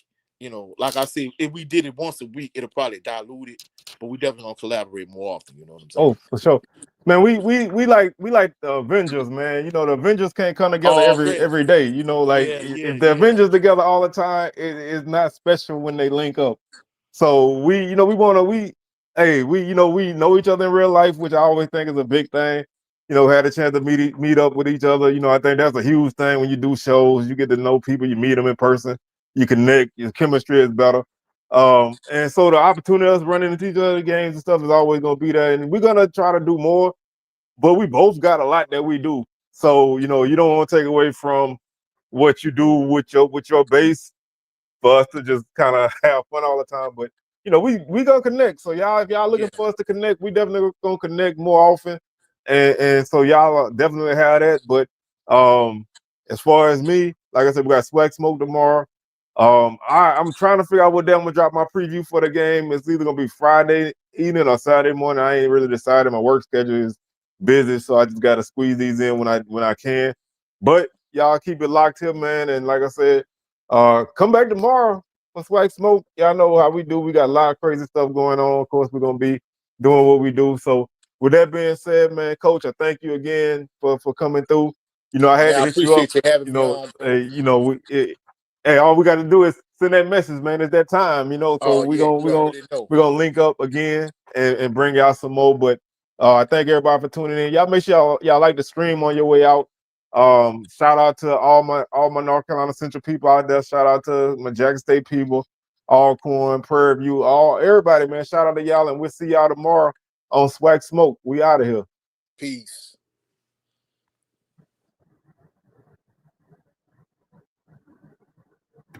like I said, if we did it once a week, it'll probably dilute it, but we definitely gonna collaborate more often. You know what I'm saying? Oh, for sure. Man, we like the Avengers, man. The Avengers can't come together every day. If the Avengers together all the time, it's not special when they link up. So we know each other in real life, which I always think is a big thing. Had a chance to meet up with each other. I think that's a huge thing when you do shows. You get to know people, you meet them in person, you connect, your chemistry is better. And so the opportunity of us running into each other games and stuff is always gonna be there. And we're gonna try to do more, but we both got a lot that we do. So, you don't want to take away from what you do with your base for us to just kind of have fun all the time. But we gonna connect. So y'all, if y'all looking for us to connect, we definitely gonna connect more often. And so y'all definitely have that. But as far as me, like I said, we got Swag Smoke tomorrow. I'm trying to figure out what day I'm gonna drop my preview for the game. It's either gonna be Friday evening or Saturday morning. I ain't really decided. My work schedule is busy, so I just gotta squeeze these in when I can. But y'all keep it locked here, man. And like I said, come back tomorrow for Swag Smoke. Y'all know how we do. We got a lot of crazy stuff going on. Of course, we're gonna be doing what we do. So with that being said, man, Coach, I thank you again for coming through. I had to hit you up. You having me on. Hey, all we got to do is send that message, man. It's that time, So we're gonna link up again and bring y'all some more. But I thank everybody for tuning in. Y'all make sure y'all like the stream on your way out. Shout out to all my North Carolina Central people out there. Shout out to my Jackson State people, Alcorn, Prairie View, everybody, man. Shout out to y'all, and we'll see y'all tomorrow on Swag Smoke. We out of here. Peace.